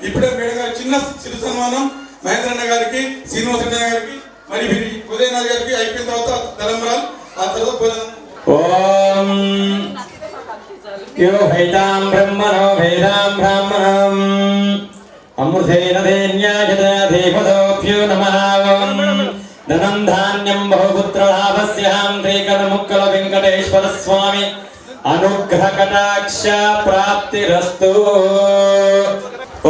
ఇప్పుడే మేడం గారి చిన్న శిరు సన్మానం మహేంద్రన్న గారికి, శ్రీనివాసన్న గారికి, మరి ఉదయనాథ్ గారికి అయిపోయిన తర్వాత తలంబరాలు, ఆ తర్వాత భోజనం. ఓం యో భైతాం బ్రహ్మణో భేదాం బ్రాహ్మణం అమృతేన ధేన్యాయదేవదోభ్యో నమః. ఓం ధనం ధాన్యం బహుపుత్రలాభస్యాం శ్రీకర్ముక్కల వెంకటేశ్వర స్వామి అనుగ్రహ కటాక్ష ప్రాప్తిరస్తు.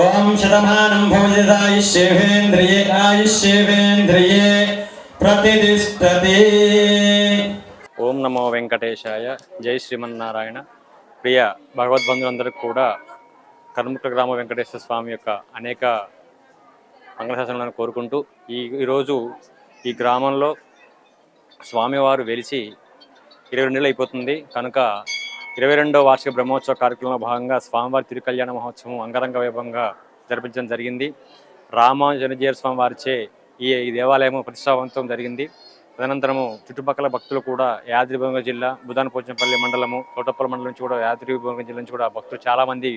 ఓం శతమానం భవజదాయుష్యేంద్రియే ఆయుష్యేంద్రియే ప్రతిష్టతి. ఓం నమో వెంకటేశాయ. జై శ్రీమన్నారాయణ. ప్రియ భగవద్బంధులందరికీ కూడా కర్ముక గ్రామ వెంకటేశ్వర స్వామి యొక్క అనేక మంగళశాసనాలను కోరుకుంటూ, ఈరోజు ఈ గ్రామంలో స్వామివారు వెలిసి 22 నెలలు అయిపోతుంది కనుక 22వ వార్షిక బ్రహ్మోత్సవ కార్యక్రమంలో భాగంగా స్వామివారి తిరుకల్యాణ మహోత్సవం అంగరంగ వైభవంగా జరిపించడం జరిగింది. రామానుజనజీయర్ స్వామి వారిచే ఈ దేవాలయం ప్రతిష్టావంతం జరిగింది. తదనంతరము చుట్టుపక్కల భక్తులు కూడా యాదాద్రి భువనగిరి జిల్లా బుధానపోచంపల్లి మండలము, తోటపల్లి మండలం నుంచి కూడా యాదాద్రి భువనగిరి జిల్లా నుంచి కూడా భక్తులు చాలామంది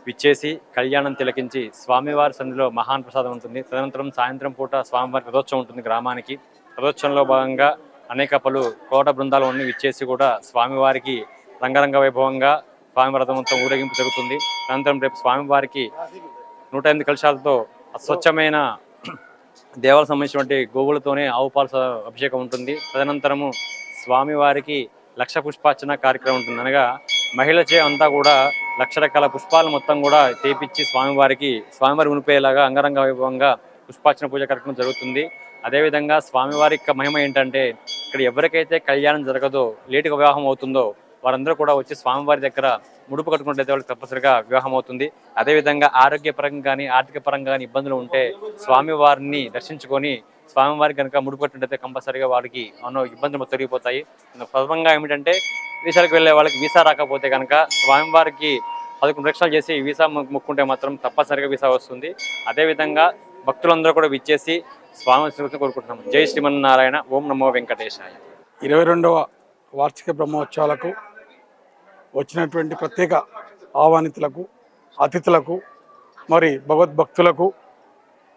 విచ్చేసి కళ్యాణం తిలకించి స్వామివారి సన్నిధిలో మహాన్ ప్రసాదం ఉంటుంది. తదనంతరం సాయంత్రం పూట స్వామివారి రథోత్సవం ఉంటుంది గ్రామానికి. రథోత్సవంలో భాగంగా అనేక పలు కోట బృందాలు అన్ని విచ్చేసి కూడా స్వామివారికి రంగరంగ వైభవంగా స్వామి రథంతో ఊరేగింపు జరుగుతుంది. అనంతరం రేపు స్వామివారికి 108 కలశాలతో స్వచ్ఛమైన దేవాలకు సంబంధించినటువంటి గోవులతోనే ఆవు పాల అభిషేకం ఉంటుంది. తదనంతరము స్వామివారికి 1,00,000 పుష్పార్చన కార్యక్రమం ఉంటుంది. అనగా మహిళచే అంతా కూడా 1,00,000 రకాల పుష్పాలు మొత్తం కూడా తెప్పించి స్వామివారి ఉనిపోయేలాగా అంగరంగ వైభవంగా పుష్పార్చన పూజ కార్యక్రమం జరుగుతుంది. అదేవిధంగా స్వామివారి యొక్క మహిమ ఏంటంటే, ఇక్కడ ఎవరికైతే కళ్యాణం జరగదో, లేటుగా వివాహం అవుతుందో వారందరూ కూడా వచ్చి స్వామివారి దగ్గర ముడుపు కట్టుకున్నట్లయితే వాళ్ళకి తప్పనిసరిగా వివాహం అవుతుంది. అదేవిధంగా ఆరోగ్యపరంగా కానీ ఆర్థిక పరంగా కానీ ఇబ్బందులు ఉంటే స్వామివారిని దర్శించుకొని స్వామివారికి కనుక ముడుపు కట్టినట్లయితే కంపల్సరిగా వారికి ఎన్నో ఇబ్బందులు తొలగిపోతాయి. ప్రథమంగా ఏమిటంటే, వీసాలకు వెళ్ళే వాళ్ళకి వీసా రాకపోతే కనుక స్వామివారికి 11 రక్షణలు చేసి వీసా మొక్కుంటే మాత్రం తప్పనిసరిగా వీసా వస్తుంది. అదేవిధంగా భక్తులందరూ కూడా విచ్చేసి స్వామి కోరుకుంటున్నాం. జై శ్రీమన్నారాయణ. ఓం నమో వెంకటేశాయ. 22వ వార్షిక బ్రహ్మోత్సవాలకు వచ్చినటువంటి ప్రత్యేక ఆహ్వానితులకు, అతిథులకు, మరి భగవద్భక్తులకు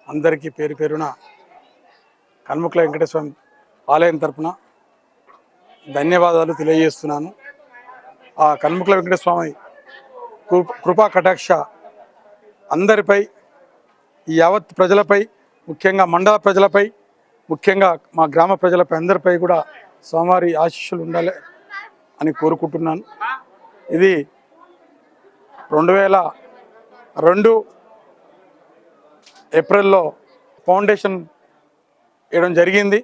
అందరికీ పేరు పేరున కన్ముకుల వెంకటేశ్వర ఆలయం తరపున ధన్యవాదాలు తెలియజేస్తున్నాను. ఆ కన్ముకుల వెంకటేశ్వర స్వామి కృపా కటాక్ష అందరిపై, ఈ యావత్ ప్రజలపై, ముఖ్యంగా మండల ప్రజలపై, ముఖ్యంగా మా గ్రామ ప్రజలపై అందరిపై కూడా స్వామివారి ఆశీస్సులు ఉండాలి అని కోరుకుంటున్నాను. ఇది 2002 ఏప్రిల్లో ఫౌండేషన్ వేయడం జరిగింది.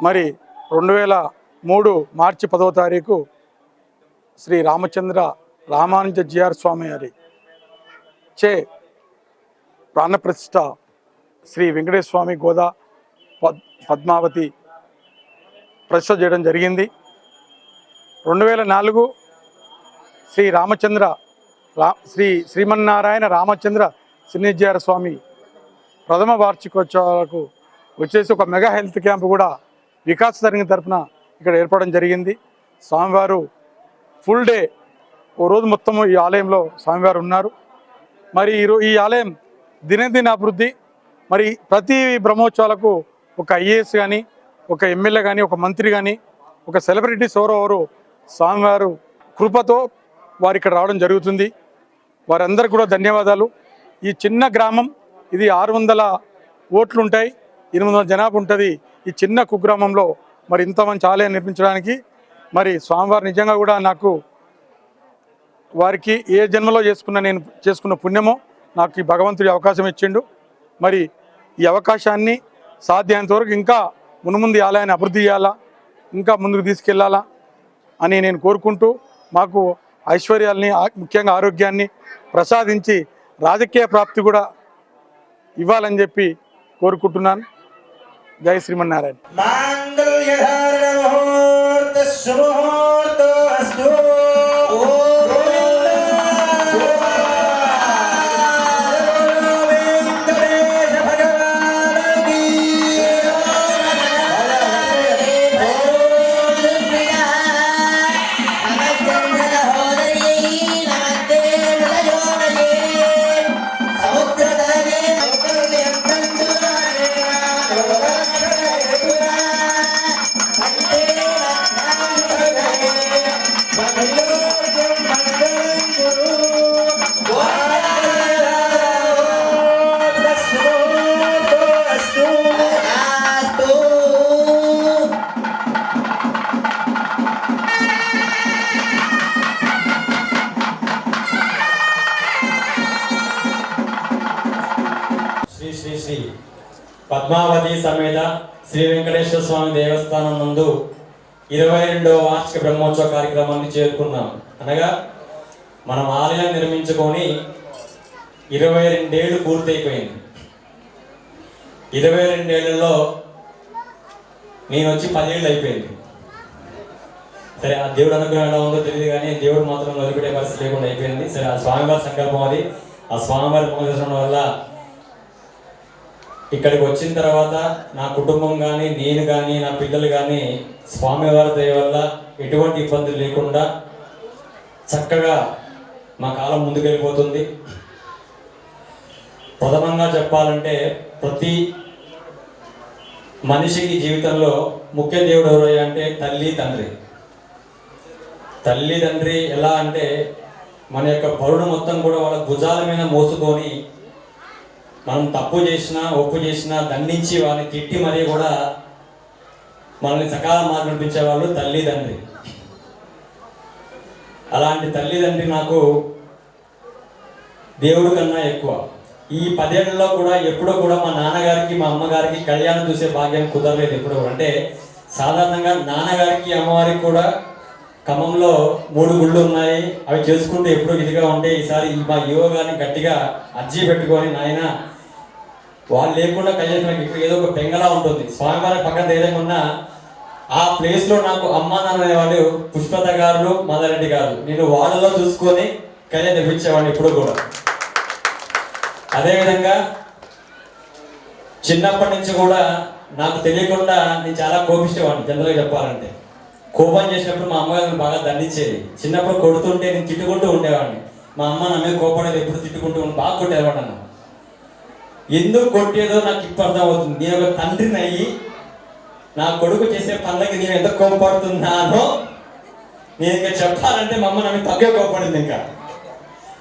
మరి 2003 మార్చి 10వ తారీఖు శ్రీ రామానుజీయర్ స్వామి వారి చే ప్రాణప్రతిష్ఠ శ్రీ వెంకటేశ్వర స్వామి గోదా పద్మావతి ప్రతిష్ఠ చేయడం జరిగింది. 2004 శ్రీమన్నారాయణ రామచంద్ర సిన్నిజీయర్ స్వామి ప్రథమ వార్షికోత్సవాలకు వచ్చేసి ఒక మెగా హెల్త్ క్యాంప్ కూడా వికాస్ తరంగ తరఫున ఇక్కడ ఏర్పడడం జరిగింది. స్వామివారు ఫుల్ డే ఓ రోజు మొత్తము ఈ ఆలయంలో స్వామివారు ఉన్నారు. మరి ఈ ఆలయం దినదిన అభివృద్ధి. మరి ప్రతి బ్రహ్మోత్సవాలకు ఒక ఐఏఎస్ కానీ, ఒక ఎమ్మెల్యే కానీ, ఒక మంత్రి కానీ, ఒక సెలబ్రిటీస్ ఎవరెవరు స్వామివారు కృపతో వారు ఇక్కడ రావడం జరుగుతుంది. వారందరికీ కూడా ధన్యవాదాలు. ఈ చిన్న గ్రామం ఇది 600 ఓట్లు ఉంటాయి, 800 జనాభా ఉంటుంది. ఈ చిన్న కుగ్రామంలో మరి ఇంత మంచి ఆలయం నిర్మించడానికి మరి స్వామివారు నిజంగా కూడా నాకు వారికి ఏ జన్మలో నేను చేసుకున్న పుణ్యమో నాకు ఈ భగవంతుడి అవకాశం ఇచ్చిండు. మరి ఈ అవకాశాన్ని సాధ్యమైనంత వరకు ఇంకా మున్ముందు ఆలయాన్ని అభివృద్ధి చేయాలా, ఇంకా ముందుకు తీసుకెళ్లాలా అని నేను కోరుకుంటూ మాకు ఐశ్వర్యాల్ని ముఖ్యంగా ఆరోగ్యాన్ని ప్రసాదించి రాజకీయ ప్రాప్తి కూడా ఇవ్వాలని చెప్పి కోరుకుంటున్నాను. జై శ్రీమన్నారాయణ. శ్రీ శ్రీ శ్రీ పద్మావతి సమేత శ్రీ వెంకటేశ్వర స్వామి దేవస్థానం నందు 22వ వార్షిక బ్రహ్మోత్సవ కార్యక్రమాన్ని చేరుకున్నాం. అనగా మనం ఆలయం నిర్మించుకొని 22 ఏళ్ళు పూర్తయిపోయింది. 22 ఏళ్లలో నేను వచ్చి 10 ఏళ్ళు అయిపోయింది. సరే, ఆ దేవుడు అనుగ్రహం ఎలా ఉందో తెలియదు కానీ దేవుడు మాత్రం వదిలిపెట్టే పరిస్థితి లేకుండా అయిపోయింది. సరే, ఆ స్వామివారి సంకల్పం అది. ఆ స్వామివారి ముఖదర్శనం వల్ల ఇక్కడికి వచ్చిన తర్వాత నా కుటుంబం కానీ, నేను కానీ, నా పిల్లలు కానీ స్వామివారి దయ వల్ల ఎటువంటి ఇబ్బందులు లేకుండా చక్కగా మా కాలం ముందుకెళ్ళిపోతుంది. ప్రథమంగా చెప్పాలంటే ప్రతి మనిషికి జీవితంలో ముఖ్య దేవుడు ఎవరు అంటే తల్లి తండ్రి. తల్లి తండ్రి ఎలా అంటే మన యొక్క బరువును మొత్తం కూడా వాళ్ళ భుజాల మీద మోసుకొని మనం తప్పు చేసినా ఒప్పు చేసినా దండించి వాళ్ళని తిట్టి మరీ కూడా మనల్ని సకాల మార్గం నడిపించేవాళ్ళు తల్లిదండ్రి. అలాంటి తల్లిదండ్రి నాకు దేవుడు కన్నా ఎక్కువ. ఈ 10 ఏళ్లలో కూడా ఎప్పుడో కూడా మా నాన్నగారికి మా అమ్మగారికి కళ్యాణం చూసే భాగ్యం కుదరలేదు ఎప్పుడో. అంటే సాధారణంగా నాన్నగారికి అమ్మవారికి కూడా ఖమ్మంలో 3 గుళ్ళు ఉన్నాయి. అవి చేసుకుంటూ ఎప్పుడో ఇదిగా ఉంటే ఈసారి మా యువ గారిని గట్టిగా అర్జీ పెట్టుకొని నాయన వాళ్ళు లేకుండా కళ్యాణం ఇప్పుడు ఏదో ఒక పెంగలా ఉంటుంది. స్వామివారి పక్కన ధైర్యంగా ఉన్న ఆ ప్లేస్లో నాకు అమ్మ నాన్న అనేవాళ్ళు పుష్పత గారు, మదరెడ్డి గారు. నేను వాళ్ళలో చూసుకొని కళ్యాణం తెప్పించేవాడిని ఇప్పుడు కూడా. అదేవిధంగా చిన్నప్పటి నుంచి కూడా నాకు తెలియకుండా నేను చాలా కోపిస్తేవాడిని. జనరల్గా చెప్పాలంటే కోపం చేసినప్పుడు మా అమ్మగారు బాగా దండించేది. చిన్నప్పుడు కొడుతుంటే నేను తిట్టుకుంటూ ఉండేవాడిని. మా అమ్మ నా మీద కోపడేది, ఎప్పుడు తిట్టుకుంటూ బాగా కొట్టేవాడు నన్ను. ఎందుకు కొట్టేదో నాకు ఇప్పుడు అర్థమవుతుంది. నేను ఒక తండ్రిని అయ్యి నా కొడుకు చేసే పనులకి నేను ఎంత కోపడుతున్నానో నేను ఇంకా చెప్పాలంటే మా అమ్మ నా మీద తక్కువ కోపడింది. ఇంకా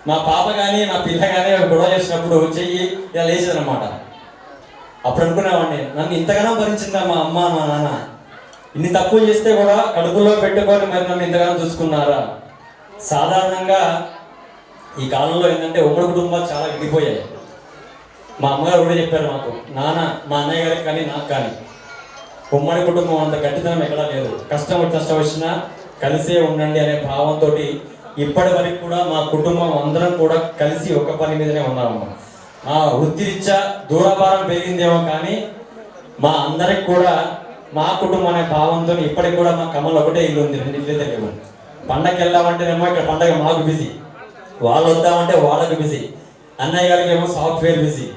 మా పాప కానీ నా పిల్ల కానీ గొడవ చేసినప్పుడు చెయ్యి ఇలా లేచేదనమాట. అప్పుడు అనుకునేవాడిని, నన్ను ఇంతగానో భరించిందా మా అమ్మ మా నాన్న, ఇన్ని తప్పులు చేస్తే కూడా కడుపులో పెట్టుకొని మరి నన్ను ఇంతగానో చూసుకున్నారా. సాధారణంగా ఈ కాలంలో ఏంటంటే ఉమ్మడి కుటుంబాలు చాలా విడిపోయాయి. మా అమ్మగారు కూడా చెప్పారు మాకు, నాన్న మా అన్నయ్య గారికి కానీ నాకు కానీ ఉమ్మడి కుటుంబం అంత గట్టితనం ఎక్కడా లేదు. కష్టం వచ్చినా కలిసే ఉండండి అనే భావంతో ఇప్పటి వరకు కూడా మా కుటుంబం అందరం కూడా కలిసి ఒక పని మీదనే ఉన్నాము. మా వృత్తిరీత్యా దూరభారం పెరిగిందేమో కానీ మా అందరికి కూడా మా కుటుంబం అనే భావంతో ఇప్పటికి కూడా మా కమ్మలో ఒకటే ఇల్లు ఉంది, 2 ఇల్లు తెలియదు. పండగకి వెళ్ళామంటేనేమో ఇక్కడ పండగ మాకు బిజీ, వాళ్ళు వద్దామంటే వాళ్ళకు బిజీ, అన్నయ్య గారికి ఏమో సాఫ్ట్వేర్ బిజీ.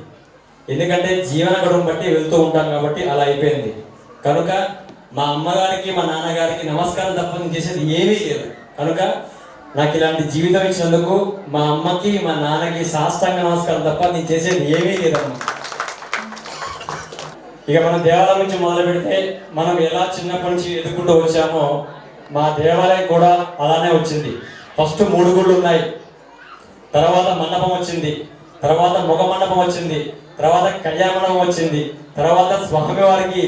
ఎందుకంటే జీవన గడువును బట్టి వెళ్తూ ఉంటాం కాబట్టి అలా అయిపోయింది. కనుక మా అమ్మగారికి మా నాన్నగారికి నమస్కారం తప్ప నేను చేసేది ఏమీ లేదు. కనుక నాకు ఇలాంటి జీవితం ఇచ్చినందుకు మా అమ్మకి మా నాన్నకి సాష్టాంగ నమస్కారం తప్ప నేను చేసేది ఏమీ లేదమ్మా. ఇక మన దేవాలయం నుంచి మొదలు పెడితే మనం ఎలా చిన్నప్పటి నుంచి ఎదుర్కొంటూ వచ్చామో మా దేవాలయం కూడా అలానే వచ్చింది. ఫస్ట్ 3 గుళ్ళు ఉన్నాయి, తర్వాత మండపం వచ్చింది, తర్వాత ముఖ మండపం వచ్చింది, తర్వాత కళ్యాణ మండపం వచ్చింది, తర్వాత స్వామివారికి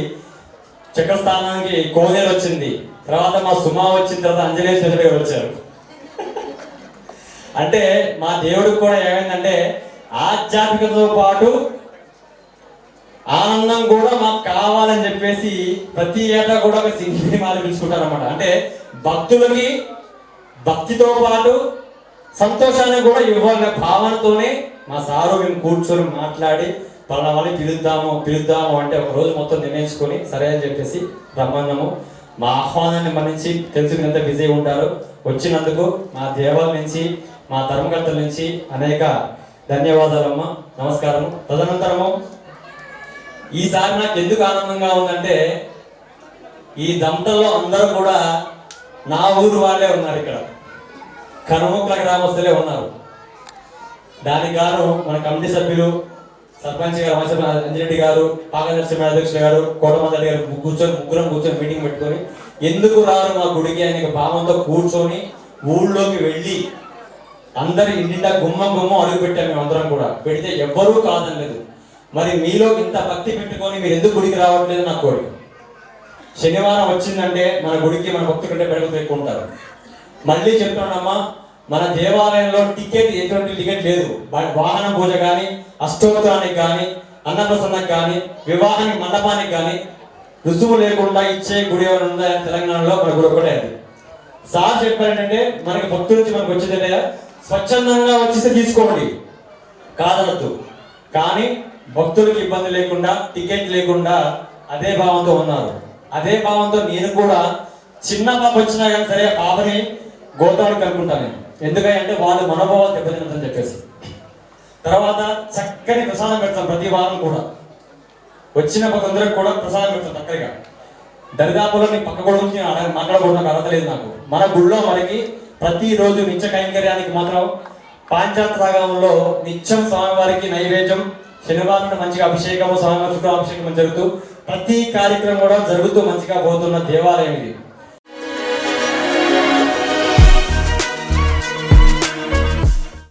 చక్రస్థానానికి కోనేరు వచ్చింది, తర్వాత మా సుమా వచ్చిన తర్వాత ఆంజనేయ గారు వచ్చారు. అంటే మా దేవుడికి కూడా ఏమైందంటే ఆధ్యాత్మికతతో పాటు ఆనందం కూడా మాకు కావాలని చెప్పేసి ప్రతి ఏటా కూడా ఒక సినిమాలు పిలుచుకుంటారు అనమాట. అంటే భక్తులకి భక్తితో పాటు సంతోషాన్ని కూడా ఇవ్వాలనే భావనతోనే మా సారు మేము కూర్చొని మాట్లాడి పలానా వాళ్ళని పిలుద్దాము అంటే ఒక రోజు మొత్తం నిర్ణయించుకొని సరే అని చెప్పేసి రమ్మన్నాము. మా ఆహ్వానాన్ని మన్నించి తెలుసుకుని ఎంత బిజీగా ఉంటారు, వచ్చినందుకు మా దేవాల నుంచి మా ధర్మకర్తల నుంచి అనేక ధన్యవాదాలమ్మా, నమస్కారం. తదనంతరము ఈసారి నాకు ఎందుకు ఆనందంగా ఉందంటే ఈ దంపతుల్లో అందరూ కూడా నా ఊరు వాళ్ళే ఉన్నారు, ఇక్కడ కనుముక్కల గ్రామస్తులే ఉన్నారు. దానికి గాను మన కమిటీ సభ్యులు సర్పంచ్ గారు అంజిరెడ్డి గారు, పాకదర్శి అధ్యక్షులు గారు, కోటమందడి గారు ముగ్గురం కూర్చొని మీటింగ్ పెట్టుకొని ఎందుకు రారు మా గుడికి అనే భావంతో కూర్చొని ఊళ్ళోకి వెళ్ళి అందరి ఇంటింటా గుమ్మం అడుగు పెట్టాము. మేము అందరం కూడా పెడితే ఎవ్వరూ కాదనలేదు. మరి మీలో ఇంత భక్తి పెట్టుకొని మీరు ఎందుకు గుడికి రావట్లేదు నాకు కోరిక. శనివారం వచ్చిందంటే మన గుడికి మన భక్తులు కంటే పెరుగుతూ ఎక్కువ ఉంటారు. మళ్ళీ చెప్తున్నానమ్మా, మన దేవాలయంలో ఎటువంటి టికెట్ లేదు. వాహన పూజ కానీ, అష్టోత్తరానికి కానీ, అన్నప్రసన్నకి కానీ, వివాహానికి మండపానికి కానీ రుసుము లేకుండా ఇచ్చే గుడి ఏమైనా ఉందా తెలంగాణలో? మన గుడి ఒకటే అది. సార్ చెప్పారంటే మనకి భక్తుల నుంచి మనకు వచ్చిందంటే స్వచ్ఛందంగా వచ్చేసి తీసుకోండి, కాదనద్దు. కానీ భక్తులకి ఇబ్బంది లేకుండా, టికెట్ లేకుండా అదే భావంతో ఉన్నారు. అదే భావంతో నేను కూడా చిన్న పాప వచ్చినా కానీ సరే పాపని గోతానికి కనుక్కుంటాను నేను. ఎందుకంటే వాళ్ళు మనోభావాలు దెబ్బతిందని చెప్పేసి. తర్వాత చక్కని ప్రసాదం పెడతాం ప్రతి వారం కూడా. వచ్చిన భక్తులందరికీ కూడా ప్రసాదం పెడతాం చక్కగా. దరిదాపులో నీ పక్క కూడా నుంచి మాట్లాడకూడదు, అర్హత లేదు నాకు. మన గుళ్ళో మనకి ప్రతిరోజు నిత్య కైంకర్యానికి మాత్రం పాంచాత్రాగంలో నిత్యం స్వామివారికి నైవేద్యం, శనివారం మంచిగా అభిషేకము, స్వామివారి శుక్రాభిషేకం జరుగుతూ ప్రతి కార్యక్రమం కూడా జరుగుతూ మంచిగా పోతున్న దేవాలయం ఇది.